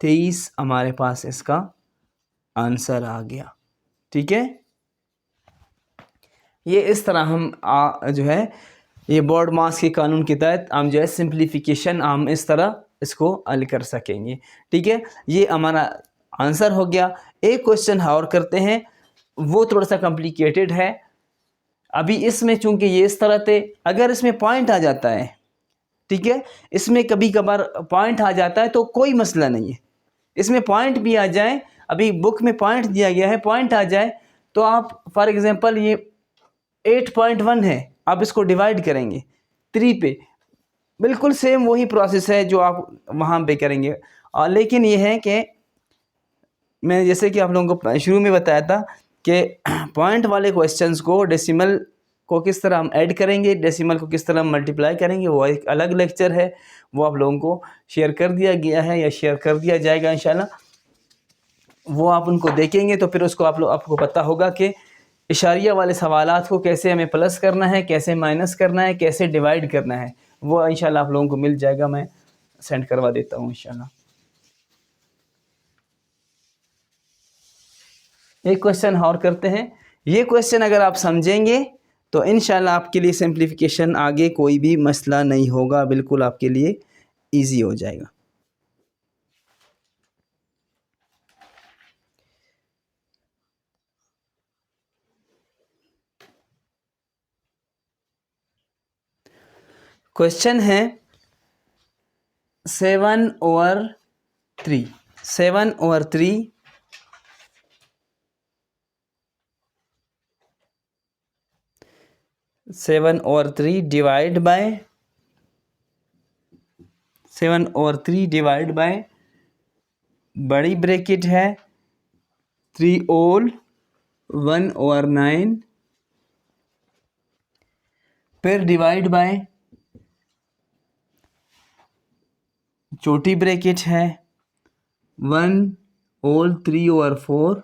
23 हमारे पास इसका आंसर आ गया, ठीक है। ये इस तरह हम जो है ये बोर्ड मास के कानून के तहत हम जो है सिंप्लीफिकेशन हम इस तरह इसको हल कर सकेंगे, ठीक है। ये हमारा आंसर हो गया। एक क्वेश्चन और करते हैं, वो थोड़ा सा कॉम्प्लिकेटेड है। अभी इसमें चूंकि ये इस तरह थे, अगर इसमें पॉइंट आ जाता है, ठीक है, इसमें कभी कभार पॉइंट आ जाता है तो कोई मसला नहीं है। इसमें पॉइंट भी आ जाए, अभी बुक में पॉइंट दिया गया है, पॉइंट आ जाए तो आप फॉर एग्जांपल ये 8.1 है, आप इसको डिवाइड करेंगे 3 पे, बिल्कुल सेम वही प्रोसेस है जो आप वहाँ पे करेंगे। और लेकिन ये है कि मैं जैसे कि आप लोगों को शुरू में बताया था कि पॉइंट वाले क्वेश्चंस को, डेसिमल को किस तरह हम ऐड करेंगे, डेसिमल को किस तरह हम मल्टीप्लाई करेंगे, वो एक अलग लेक्चर है, वो आप लोगों को शेयर कर दिया गया है या शेयर कर दिया जाएगा इंशाल्लाह। वो आप उनको देखेंगे तो फिर उसको आपको पता होगा कि इशारिया वाले सवालात को कैसे हमें प्लस करना है, कैसे माइनस करना है, कैसे डिवाइड करना है, वो इंशाल्लाह आप लोगों को मिल जाएगा। मैं सेंड करवा देता हूँ इंशाल्लाह। एक क्वेश्चन और करते हैं। ये क्वेश्चन अगर आप समझेंगे तो इंशाल्लाह आपके लिए सिंप्लीफिकेशन आगे कोई भी मसला नहीं होगा, बिल्कुल आपके लिए इजी हो जाएगा। क्वेश्चन है 7/3 7/3 7/3 डिवाइड बाय 7/3 डिवाइड बाय बड़ी ब्रैकेट है 3/1/9 फिर डिवाइड बाय छोटी ब्रैकेट है 1/3/4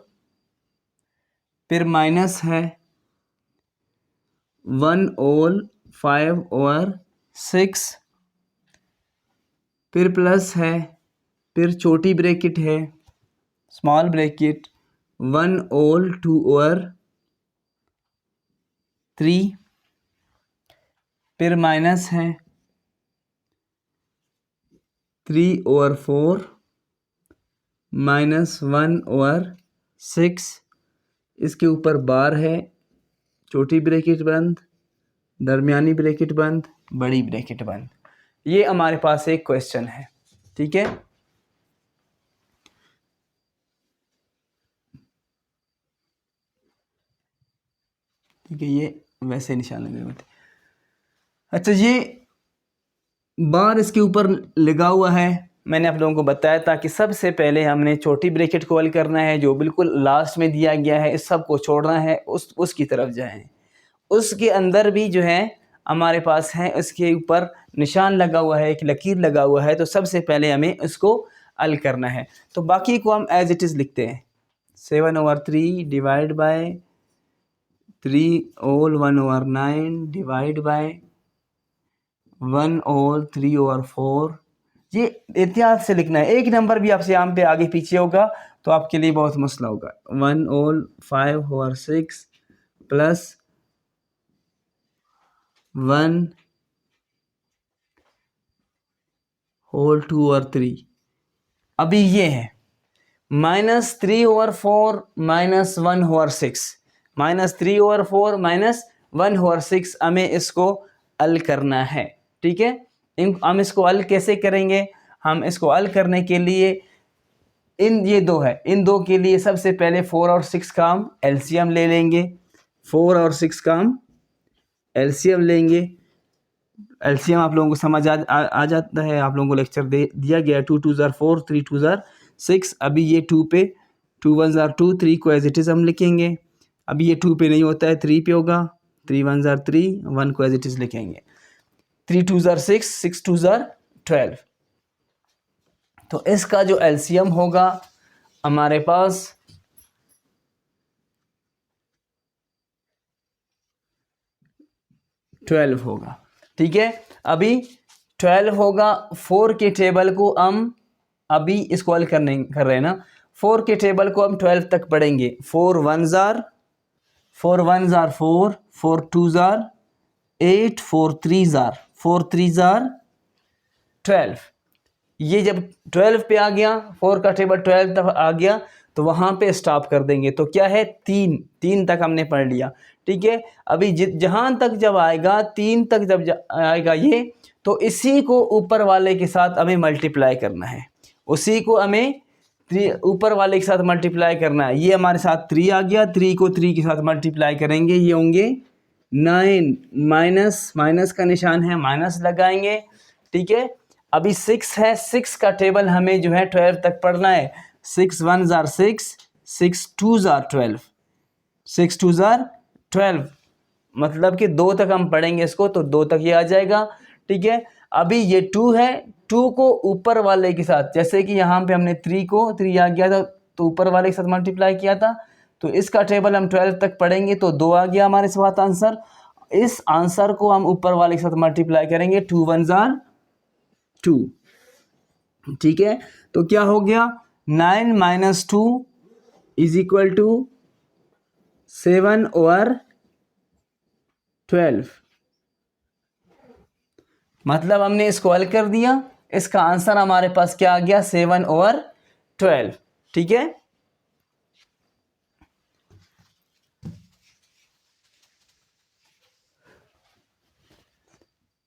फिर माइनस है 1/5/6 फिर प्लस है, फिर छोटी ब्रैकेट है स्मॉल ब्रैकेट 1/2/3 फिर माइनस है 3/4 माइनस 1/6। इसके ऊपर बार है, छोटी ब्रैकेट बंद, दरमियानी ब्रैकेट बंद, बड़ी ब्रैकेट बंद। ये हमारे पास एक क्वेश्चन है, ठीक है। ठीक है, ये वैसे निशान लगे हुए थे। अच्छा, ये बार इसके ऊपर लगा हुआ है, मैंने आप लोगों को बताया था कि सबसे पहले हमने छोटी ब्रैकेट को हल करना है, जो बिल्कुल लास्ट में दिया गया है, इस सब को छोड़ना है, उसकी तरफ जाएं। उसके अंदर भी जो है हमारे पास है, उसके ऊपर निशान लगा हुआ है, एक लकीर लगा हुआ है, तो सबसे पहले हमें उसको हल करना है। तो बाकी को हम एज इट इज़ लिखते हैं 7/3 डिवाइड बाय 3/1/9 डिवाइड बाय 1/3/4। ये एहतियात से लिखना है, एक नंबर भी आपसे यहाँ पे आगे पीछे होगा तो आपके लिए बहुत मसला होगा। 1/5/6 प्लस 1/2/3। अभी ये है -3/4 माइनस 1/6 -3/4 माइनस 1/6। हमें इसको हल करना है, ठीक है। हम इसको हल कैसे करेंगे? हम इसको हल करने के लिए ये दो है, इन दो के लिए सबसे पहले 4 और 6 का हम एलसीएम ले लेंगे। 4 और 6 का हम एलसीएम लेंगे। एलसीएम आप लोगों को समझ आ जाता है, आप लोगों को लेक्चर दिया गया 2 2 ज़ार 4 3 2 ज़ार 6। अभी ये 2 पे 2 1 ज़ार 2, 3 को एज इट इज़ हम लिखेंगे। अभी ये 2 पे नहीं होता है, 3 पे होगा, 3 1 ज़ार 3, 1 को एज इट इज़ लिखेंगे। 3 2 ज़ार 6, 6 2 ज़ार 12। तो इसका जो एलसीएम होगा हमारे पास 12 होगा, ठीक है। अभी 12 होगा। 4 के टेबल को हम अभी इसको हल कर रहे हैं ना, 4 के टेबल को हम 12 तक पढ़ेंगे। 4 1 ज़ार 4 1 ज़ार 4, 4 2 ज़ार 8, 4 3 ज़ार 4 3 ज़ार 12। ये जब 12 पे आ गया, 4 का टेबल 12 तक आ गया तो वहाँ पे स्टॉप कर देंगे। तो क्या है, 3 तक हमने पढ़ लिया, ठीक है। अभी जहाँ तक जब आएगा 3 तक जब आएगा ये, तो इसी को ऊपर वाले के साथ हमें मल्टीप्लाई करना है, उसी को हमें ऊपर वाले के साथ मल्टीप्लाई करना है। ये हमारे साथ 3 आ गया, 3 को 3 के साथ मल्टीप्लाई करेंगे, ये होंगे 9। माइनस का निशान है, माइनस लगाएंगे, ठीक है। अभी 6 है, 6 का टेबल हमें जो है 12 तक पढ़ना है। 6 1 ज़ार 6, 6 2 ज़ार 12, 6 2 ज़ार 12 मतलब कि 2 तक हम पढ़ेंगे इसको तो 2 तक ये आ जाएगा, ठीक है। अभी ये 2 है, 2 को ऊपर वाले के साथ, जैसे कि यहाँ पे हमने 3 को 3 आ गया था तो ऊपर वाले के साथ मल्टीप्लाई किया था, तो इसका टेबल हम 12 तक पढ़ेंगे तो 2 आ गया हमारे साथ आंसर। इस आंसर को हम ऊपर वाले के साथ मल्टीप्लाई करेंगे, 2 1 जार 2, ठीक है। तो क्या हो गया, 9 minus 2 is equal to 7 over 12। मतलब हमने इसको हल कर दिया, इसका आंसर हमारे पास क्या आ गया, 7 ओवर 12, ठीक है।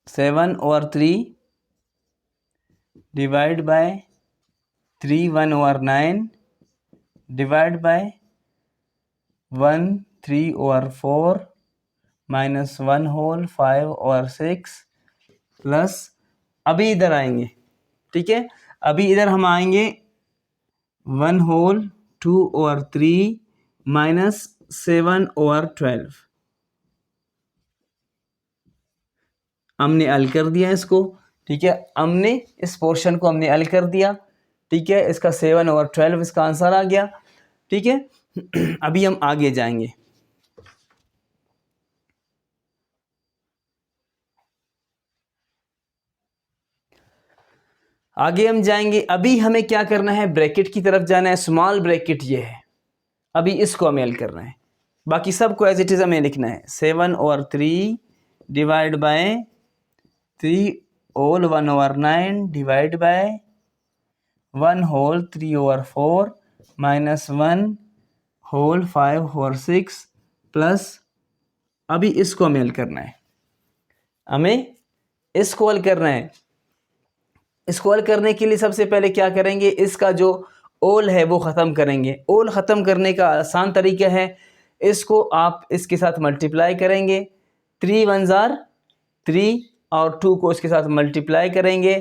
Seven over 3 divide by 3 1 over 9 divide by 1 3 over 4 minus 1 whole 5 over 6 plus, अभी इधर आएंगे, ठीक है। अभी इधर हम आएंगे 1 होल 2 ओवर 3 माइनस 7 ओवर 12। हमने हल कर दिया इसको, ठीक है। हमने इस पोर्शन को हमने हल कर दिया, ठीक है। इसका 7 ओवर 12 इसका आंसर आ गया, ठीक है। अभी हम आगे जाएंगे, आगे हम जाएंगे। अभी हमें क्या करना है, ब्रैकेट की तरफ जाना है, स्मॉल ब्रैकेट ये है, अभी इसको हमें हल करना है। बाकी सबको एज इट इज़ हमें लिखना है, 7 over 3 divide by 3 whole 1 over 9 divide by 1 whole 3 over 4 minus 1 whole 5 over 6 plus, अभी इसको हमें हल करना है, हमें इसको हल करना है। इसको हल करने के लिए सबसे पहले क्या करेंगे, इसका जो ओल है वो ख़त्म करेंगे। ओल ख़त्म करने का आसान तरीका है, इसको आप इसके साथ मल्टीप्लाई करेंगे, 3 1 जार 3 और 2 को इसके साथ मल्टीप्लाई करेंगे,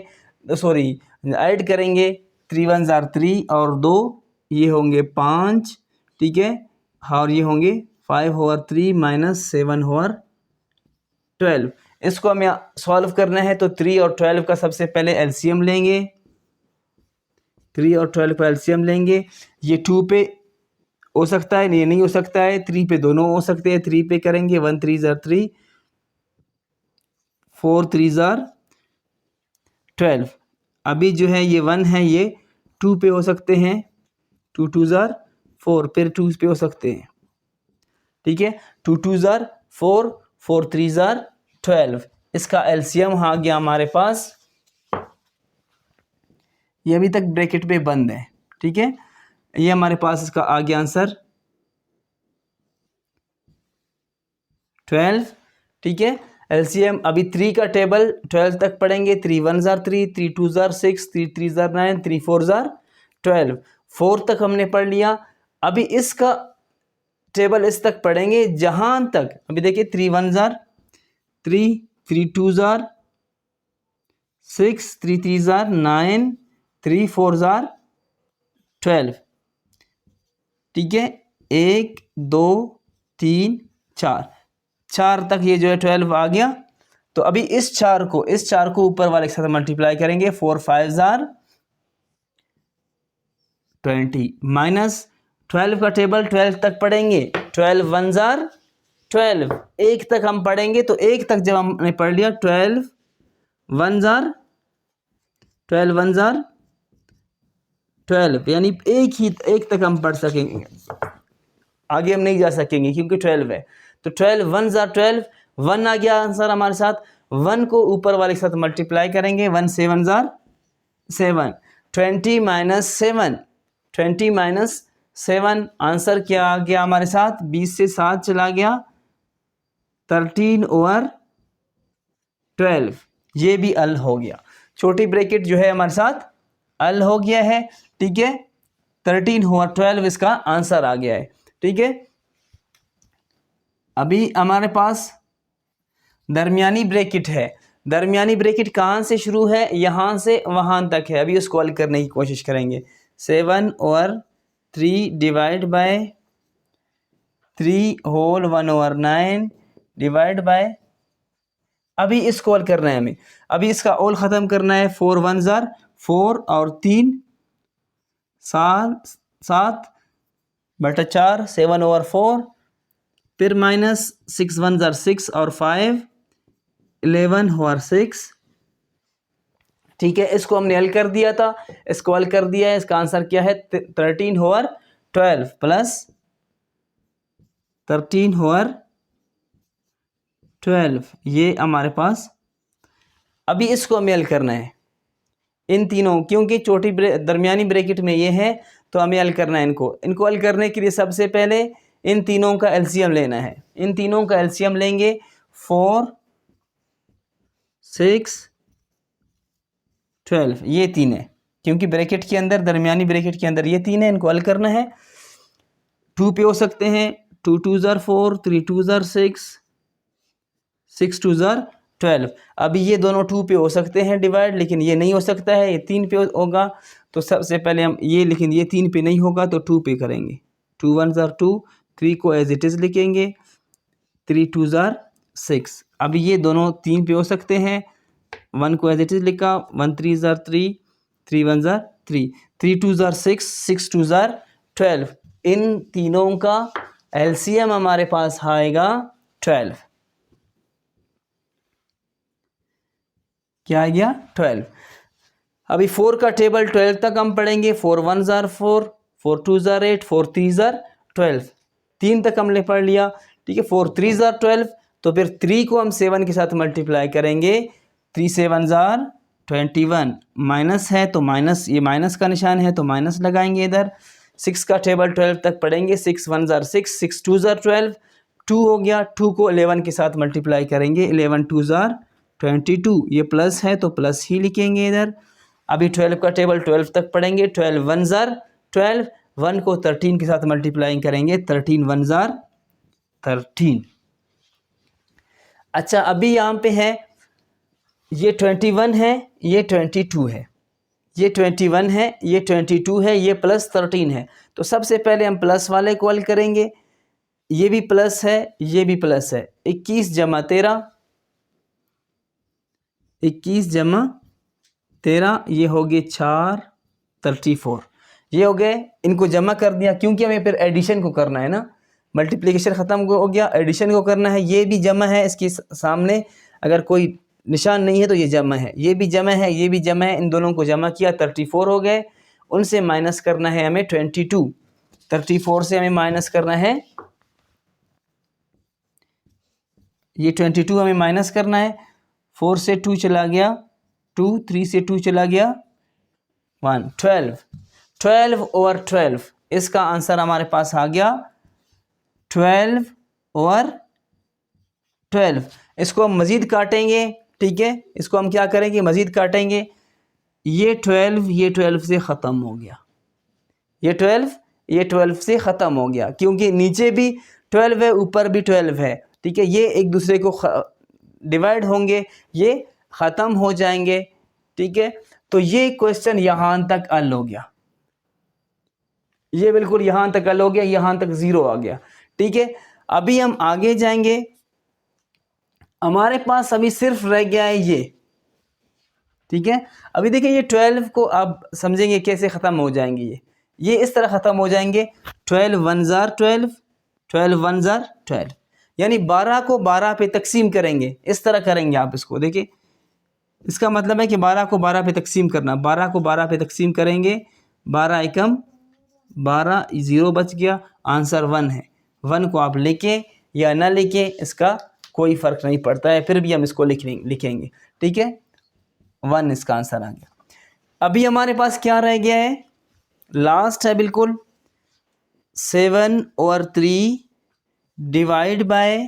सॉरी ऐड करेंगे, 3 1 जार 3 और 2 ये होंगे 5, ठीक है। और ये होंगे 5 ओवर 3 माइनस 7 ओवर 12। इसको हमें सॉल्व करना है तो 3 और 12 का सबसे पहले एलसीएम लेंगे, 3 और 12 का एलसीएम लेंगे। ये 2 पे हो सकता है, ये नहीं हो सकता है, 3 पे दोनों हो सकते हैं। 3 पे करेंगे, 1 3 जार 3, 4 3 जार 12। अभी जो है ये 1 है, ये 2 पे हो सकते हैं, 2 2 जार 4, फिर 2 पे हो सकते हैं, ठीक है। 2 2 जार 4, 4 3 जार 12। इसका एलसीएम आ गया हमारे पास, ये अभी तक ब्रैकेट पे बंद है, ठीक है। ये हमारे पास इसका आ गया आंसर 12, ठीक है। एलसीएम अभी 3 का टेबल 12 तक पढ़ेंगे, 3 1 जार 3, 3 2 जार 6, 3 3 जार 9, 3 4 जार 12, 4 तक हमने पढ़ लिया। अभी इसका टेबल इस तक पढ़ेंगे जहां तक, अभी देखिए 3 1 जार 3, 3 2 जार 6, 3 3 जार 9, 3 4 जार 12, ठीक है। 1 2 3 4, 4 तक ये जो है 12 आ गया। तो अभी इस 4 को ऊपर वाले के साथ मल्टीप्लाई करेंगे, 4 5 जार 20 माइनस 12 का टेबल 12 तक पढ़ेंगे, 12 1 जार 12, 1 तक हम पढ़ेंगे तो 1 तक जब हमने पढ़ लिया, 12 1 जार 12 यानी एक तक हम पढ़ सकेंगे, आगे हम नहीं जा सकेंगे क्योंकि 12 है। तो 12 1 जार 12, 1 आ गया आंसर हमारे साथ। 1 को ऊपर वाले के साथ मल्टीप्लाई करेंगे, 1 7 जार 7, 20 माइनस 7, 20 माइनस 7, आंसर क्या आ गया हमारे साथ, 20 से 7 चला गया, 13 ओवर 12। ये भी अल हो गया, छोटी ब्रैकेट जो है हमारे साथ अल हो गया है, ठीक है। 13 ओवर 12 इसका आंसर आ गया है, ठीक है। अभी हमारे पास दरमियानी ब्रैकेट है। दरमियानी ब्रैकेट कहाँ से शुरू है, यहाँ से वहाँ तक है। अभी उसको हल करने की कोशिश करेंगे। 7 over 3 divide by 3 whole 1 over 9 divide by, अभी इसको ऑल करना है हमें, अभी इसका ऑल ख़त्म करना है। 4 1 ज़ार 4 और 3 7 बटा 4 7/4, फिर माइनस 6 1 ज़ार 6 और 5 11/6। ठीक है, इसको हमने हल कर दिया था, इसको हल कर दिया है। इसका आंसर क्या है? 13/12 प्लस 13/12, ये हमारे पास। अभी इसको हमें हल करना है इन तीनों, क्योंकि छोटी दरमियानी ब्रैकेट में ये है, तो हमें हल करना है इनको हल करने के लिए सबसे पहले इन तीनों का एलसीएम लेना है। इन तीनों का एलसीएम लेंगे 4 6 12, ये 3 है, क्योंकि ब्रैकेट के अंदर, दरमियानी ब्रैकेट के अंदर ये 3 है। इनको हल करना है। 2 पे हो सकते हैं, 2 2 ज़ार 4 3 2 ज़ार 6 6 2 ज़ार 12। अभी ये दोनों 2 पे हो सकते हैं डिवाइड, लेकिन ये नहीं हो सकता है, ये 3 पे होगा। तो सबसे पहले हम ये, लेकिन ये 3 पे नहीं होगा, तो 2 पे करेंगे। 2 1 ज़ार 2, 3 को एज इट इज़ लिखेंगे, 3 2 ज़ार 6। अभी ये दोनों 3 पे हो सकते हैं, 1 को एज इट इज़ लिखा, 1 3 ज़ार 3, 3 1 ज़ार 3, 3 2 ज़ार 6, 6 2 ज़ार 12। इन तीनों का एलसीएम हमारे पास आएगा 12। क्या आ गया? 12। अभी 4 का टेबल 12 तक हम पढ़ेंगे। 4 1 ज़ार 4, 4 2 ज़ार 8, 4 3 ज़ार 12, 3 तक हमने पढ़ लिया। ठीक है, 4 3 ज़ार 12, तो फिर 3 को हम 7 के साथ मल्टीप्लाई करेंगे। 3 7 ज़ार 21, माइनस है तो माइनस, ये माइनस का निशान है तो माइनस लगाएंगे इधर। 6 का टेबल 12 तक पढ़ेंगे। 6 1 ज़ार 6, 6 2 ज़ार 12, 2 हो गया। 2 को 11 के साथ मल्टीप्लाई करेंगे। 11 2 ज़ार 22, ये प्लस है तो प्लस ही लिखेंगे इधर। अभी 12 का टेबल 12 तक पढ़ेंगे। 12 1 ज़ार 12, 1 को 13 के साथ मल्टीप्लाई करेंगे। 13 1 ज़ार 13। अच्छा, अभी यहाँ पे है, ये 21 है, ये 22 है, ये 21 है, ये 22 है, ये प्लस 13 है। तो सबसे पहले हम प्लस वाले को हल करेंगे। ये भी प्लस है, ये भी प्लस है। 21 जमा 13, 21 जमा 13, ये हो गए 4 34, ये हो गए। इनको जमा कर दिया, क्योंकि हमें फिर एडिशन को करना है ना, मल्टीप्लिकेशन ख़त्म हो गया, एडिशन को करना है। ये भी जमा है, इसके सामने अगर कोई निशान नहीं है तो ये जमा है, ये भी जमा है, ये भी जमा है। इन दोनों को जमा किया, 34 हो गए। उनसे माइनस करना है हमें 22, 34 से हमें माइनस करना है, ये 22 हमें माइनस करना है। 4 से 2 चला गया 2, 3 से 2 चला गया 1, 12। 12 ओवर 12, इसका आंसर हमारे पास आ गया 12 ओवर 12। इसको हम मज़ीद काटेंगे। ठीक है, इसको हम क्या करेंगे? मज़ीद काटेंगे। ये 12 से ख़त्म हो गया, ये 12 से ख़त्म हो गया, क्योंकि नीचे भी 12 है, ऊपर भी 12 है। ठीक है, ये एक दूसरे को डिवाइड होंगे, ये ख़त्म हो जाएंगे। ठीक है, तो ये क्वेश्चन यहाँ तक हल हो गया, ये बिल्कुल यहाँ तक हल हो गया, यहाँ तक 0 आ गया। ठीक है, अभी हम आगे जाएंगे। हमारे पास अभी सिर्फ रह गया है ये। ठीक है, अभी देखिए, ये 12 को आप समझेंगे कैसे ख़त्म हो जाएंगे। ये इस तरह ख़त्म हो जाएंगे। 12 1 ज़ार 12, 12 1 ज़ार 12, यानी 12 को 12 पे तकसीम करेंगे। इस तरह करेंगे आप इसको, देखिए, इसका मतलब है कि 12 को 12 पे तकसीम करना। 12 को 12 पे तकसीम करेंगे, 12 एकम 12, 0 बच गया, आंसर 1 है। 1 को आप लिखें या ना लिखें, इसका कोई फ़र्क नहीं पड़ता है, फिर भी हम इसको लिखेंगे। ठीक है, 1 इसका आंसर आ गया। अभी हमारे पास क्या रह गया है? लास्ट है बिल्कुल, 7 over 3 divide by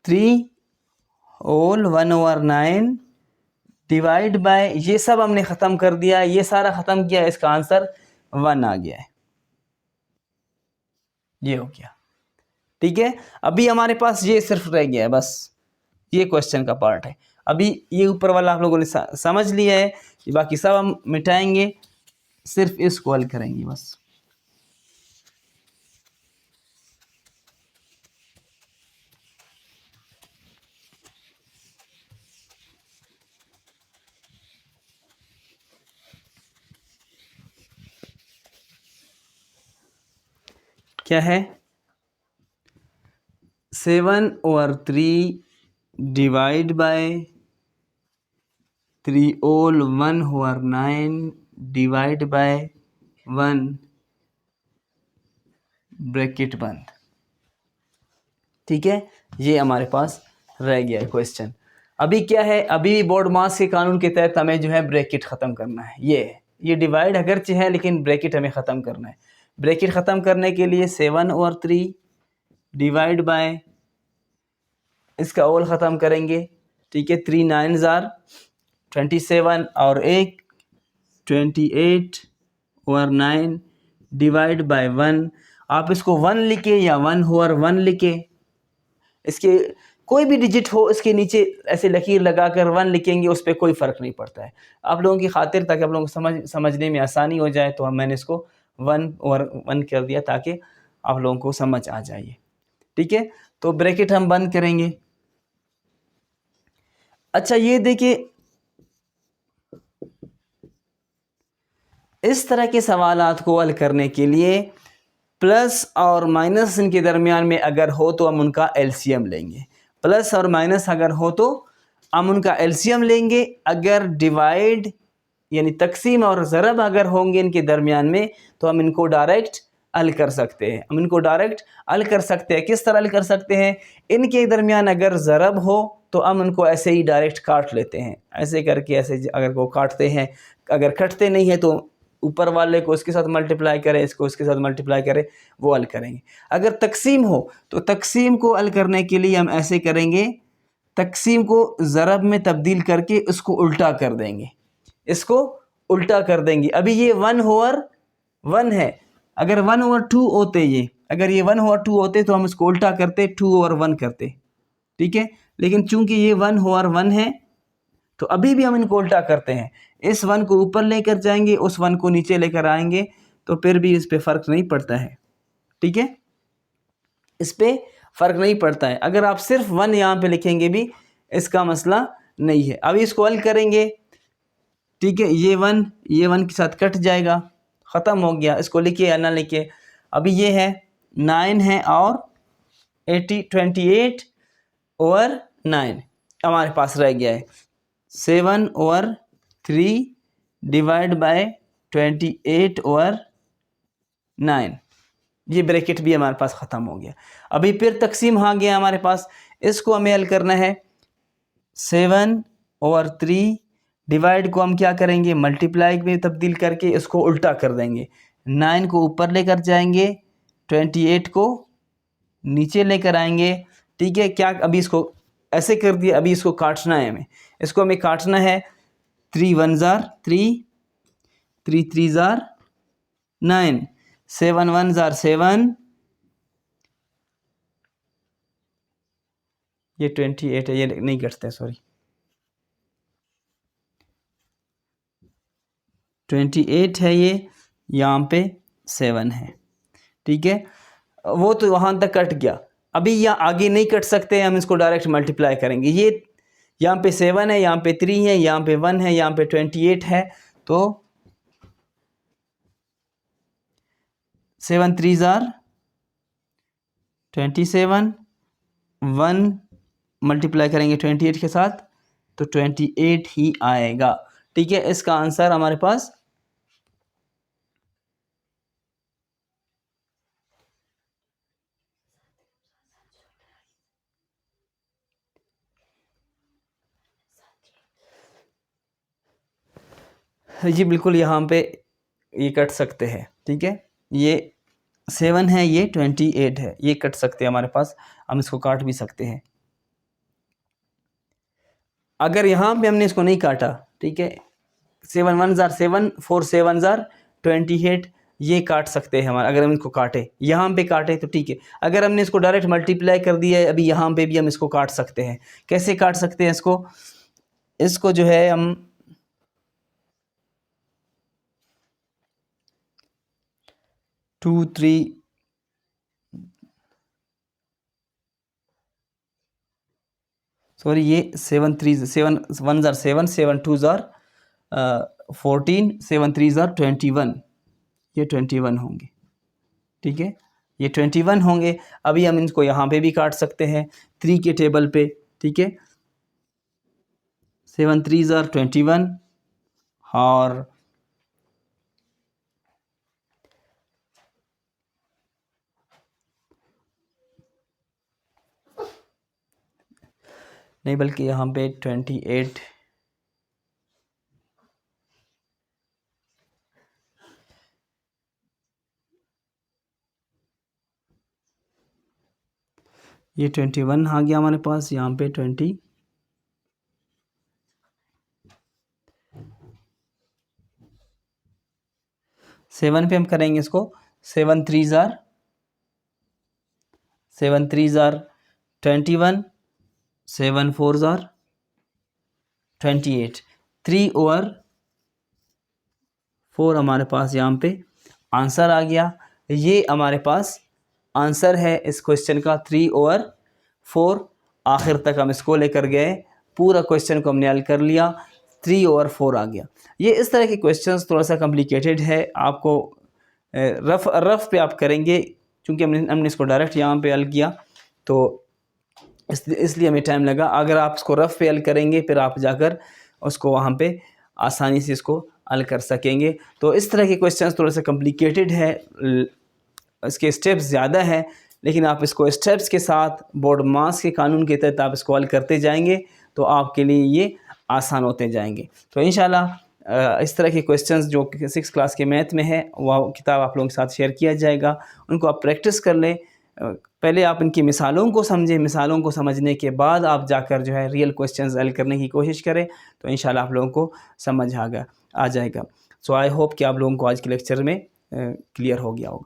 3 whole 1 over 9 divide by, ये सब हमने ख़त्म कर दिया, ये सारा ख़त्म किया, इसका आंसर 1 आ गया है, ये हो गया। ठीक है, अभी हमारे पास ये सिर्फ रह गया है, बस ये क्वेश्चन का पार्ट है। अभी ये ऊपर वाला आप लोगों ने समझ लिया है, बाकी सब हम मिटाएंगे, सिर्फ इसको हल करेंगे बस। क्या है 7/3 divide by 3/1/9 divide by 1 bracket बंद। ठीक है, ये हमारे पास रह गया है क्वेश्चन। अभी क्या है, अभी बोर्ड मास के कानून के तहत हमें जो है ब्रैकेट ख़त्म करना है। ये डिवाइड अगरचे है लेकिन ब्रैकेट हमें ख़त्म करना है। ब्रैकेट ख़त्म करने के लिए 7/3 डिवाइड बाय इसका ओल ख़त्म करेंगे। ठीक है, 3 9 27 और 1 28/9 डिवाइड बाय 1। आप इसको 1 लिखे या 1/1 लिखे, इसके कोई भी डिजिट हो इसके नीचे ऐसे लकीर लगाकर 1 लिखेंगे, उस पर कोई फ़र्क नहीं पड़ता है। आप लोगों की खातिर, ताकि आप लोगों को समझने में आसानी हो जाए, तो मैंने इसको 1/1 कर दिया ताकि आप लोगों को समझ आ जाए। ठीक है, तो ब्रैकेट हम बंद करेंगे। अच्छा, ये देखिए, इस तरह के सवालात को हल करने के लिए प्लस और माइनस इनके दरमियान में अगर हो तो हम उनका एलसीएम लेंगे। प्लस और माइनस अगर हो तो हम उनका एलसीएम लेंगे। अगर डिवाइड यानी तकसीम और ज़रब अगर होंगे इनके दरमियान में, तो हम इनको डायरेक्ट हल कर सकते हैं। हम इनको डायरेक्ट हल कर सकते हैं। किस तरह हल कर सकते हैं? इनके दरमियान अगर ज़रब हो तो हम उनको ऐसे ही डायरेक्ट काट लेते हैं, ऐसे करके, ऐसे अगर वो काटते हैं। अगर कटते नहीं है तो ऊपर वाले को इसके साथ मल्टीप्लाई करें, इसको इसके साथ मल्टीप्लाई करें, वो हल करेंगे। अगर तकसीम हो तो तकसीम को हल करने के लिए हम ऐसे करेंगे, तकसीम को ज़रब में तब्दील करके उसको उल्टा कर देंगे, इसको उल्टा कर देंगे। अभी ये 1/1 है, अगर 1/2 होते, ये अगर ये 1/2 होते तो हम इसको उल्टा करते, 2/1 करते। ठीक है, लेकिन चूंकि ये 1/1 है तो अभी भी हम इनको उल्टा करते हैं। इस 1 को ऊपर लेकर जाएंगे, उस 1 को नीचे लेकर आएंगे, तो फिर भी इस पे फ़र्क नहीं पड़ता है। ठीक है, इस पे फ़र्क नहीं पड़ता है। अगर आप सिर्फ 1 यहाँ पे लिखेंगे भी इसका मसला नहीं है। अभी इसको हल करेंगे। ठीक है, ये 1 के साथ कट जाएगा, ख़त्म हो गया। इसको लिखिए या ना लिखिए। अभी ये है 9 है और 28/9 हमारे पास रह गया है। 7/3 डिवाइड बाय 28/9, ये ब्रैकेट भी हमारे पास ख़त्म हो गया। अभी फिर तकसीम आ गया हमारे पास, इसको हमें हल करना है। 7/3 डिवाइड को हम क्या करेंगे, मल्टीप्लाई में तब्दील करके इसको उल्टा कर देंगे। 9 को ऊपर लेकर जाएंगे, 28 को नीचे लेकर आएंगे। ठीक है, क्या अभी इसको ऐसे कर दिया, अभी इसको काटना है हमें। इसको हमें काटना है। 3 1 3, 3 3 9, 7 1 7, ये 28 है, ये नहीं कटते, सॉरी। 28 है ये, यहाँ पे 7 है। ठीक है, वो तो वहाँ तक कट गया। अभी यहाँ आगे नहीं कट सकते, हम इसको डायरेक्ट मल्टीप्लाई करेंगे। ये यहाँ पे 7 है, यहाँ पे 3 है, यहाँ पे 1 है, यहाँ पे 28 है, तो 7 3 27, 1 मल्टीप्लाई करेंगे 28 के साथ तो 28 ही आएगा। ठीक है, इसका आंसर हमारे पास जी बिल्कुल यहाँ पे ये कट सकते हैं। ठीक है, ये 7 है, ये 28 है, ये कट सकते हैं हमारे पास, हम इसको काट भी सकते हैं। अगर यहाँ पे हमने इसको नहीं काटा, ठीक है, 7 1 7, 4 7 28, ये काट सकते हैं हमारा। अगर हम इसको काटे, यहाँ पे काटे तो ठीक है। अगर हमने इसको डायरेक्ट मल्टीप्लाई कर दिया है, अभी यहाँ पे भी हम इसको काट सकते हैं। कैसे काट सकते हैं इसको जो है हम 2 3 सॉरी, ये 7 3 7 1 7, 7 2 14, 7 3 21, ये 21 होंगे। ठीक है, ये 21 होंगे। अभी हम इनको यहाँ पे भी काट सकते हैं 3 के टेबल पे, ठीक है। 7 3 ज़ार 21 और नहीं बल्कि यहाँ पे 28 ये 21 आ गया हमारे पास, यहाँ पे 27 पे हम करेंगे इसको। 7 3 ज़ार 21, 7 4 ज़ार 28, 3 ओवर 4 हमारे पास यहाँ पे आंसर आ गया। ये हमारे पास आंसर है इस क्वेश्चन का 3 ओवर 4। आखिर तक हम इसको लेकर गए, पूरा क्वेश्चन को हमने हल कर लिया, 3 ओवर 4 आ गया। ये इस तरह के क्वेश्चंस थोड़ा सा कॉम्प्लिकेटेड है, आपको रफ पे आप करेंगे, क्योंकि हमने इसको डायरेक्ट यहाँ पे हल किया तो इसलिए हमें टाइम लगा। अगर आप इसको रफ पे हल करेंगे फिर आप जाकर उसको वहाँ पे आसानी से इसको हल कर सकेंगे। तो इस तरह के क्वेश्चंस थोड़ा सा कॉम्प्लिकेटेड है, इसके स्टेप्स ज़्यादा हैं, लेकिन आप इसको स्टेप्स के साथ बोर्ड मास के कानून के तहत आप इसको हल करते जाएंगे तो आपके लिए ये आसान होते जाएंगे। तो इंशाल्लाह इस तरह के क्वेश्चंस जो 6 क्लास के मैथ में है वह किताब आप लोगों के साथ शेयर किया जाएगा, उनको आप प्रैक्टिस कर लें। पहले आप इनकी मिसालों को समझें, मिसालों को समझने के बाद आप जाकर जो है रियल क्वेश्चंस हल करने की कोशिश करें, तो इंशाल्लाह आप लोगों को समझ आ जाएगा। सो आई होप कि आप लोगों को आज के लेक्चर में क्लियर हो गया होगा।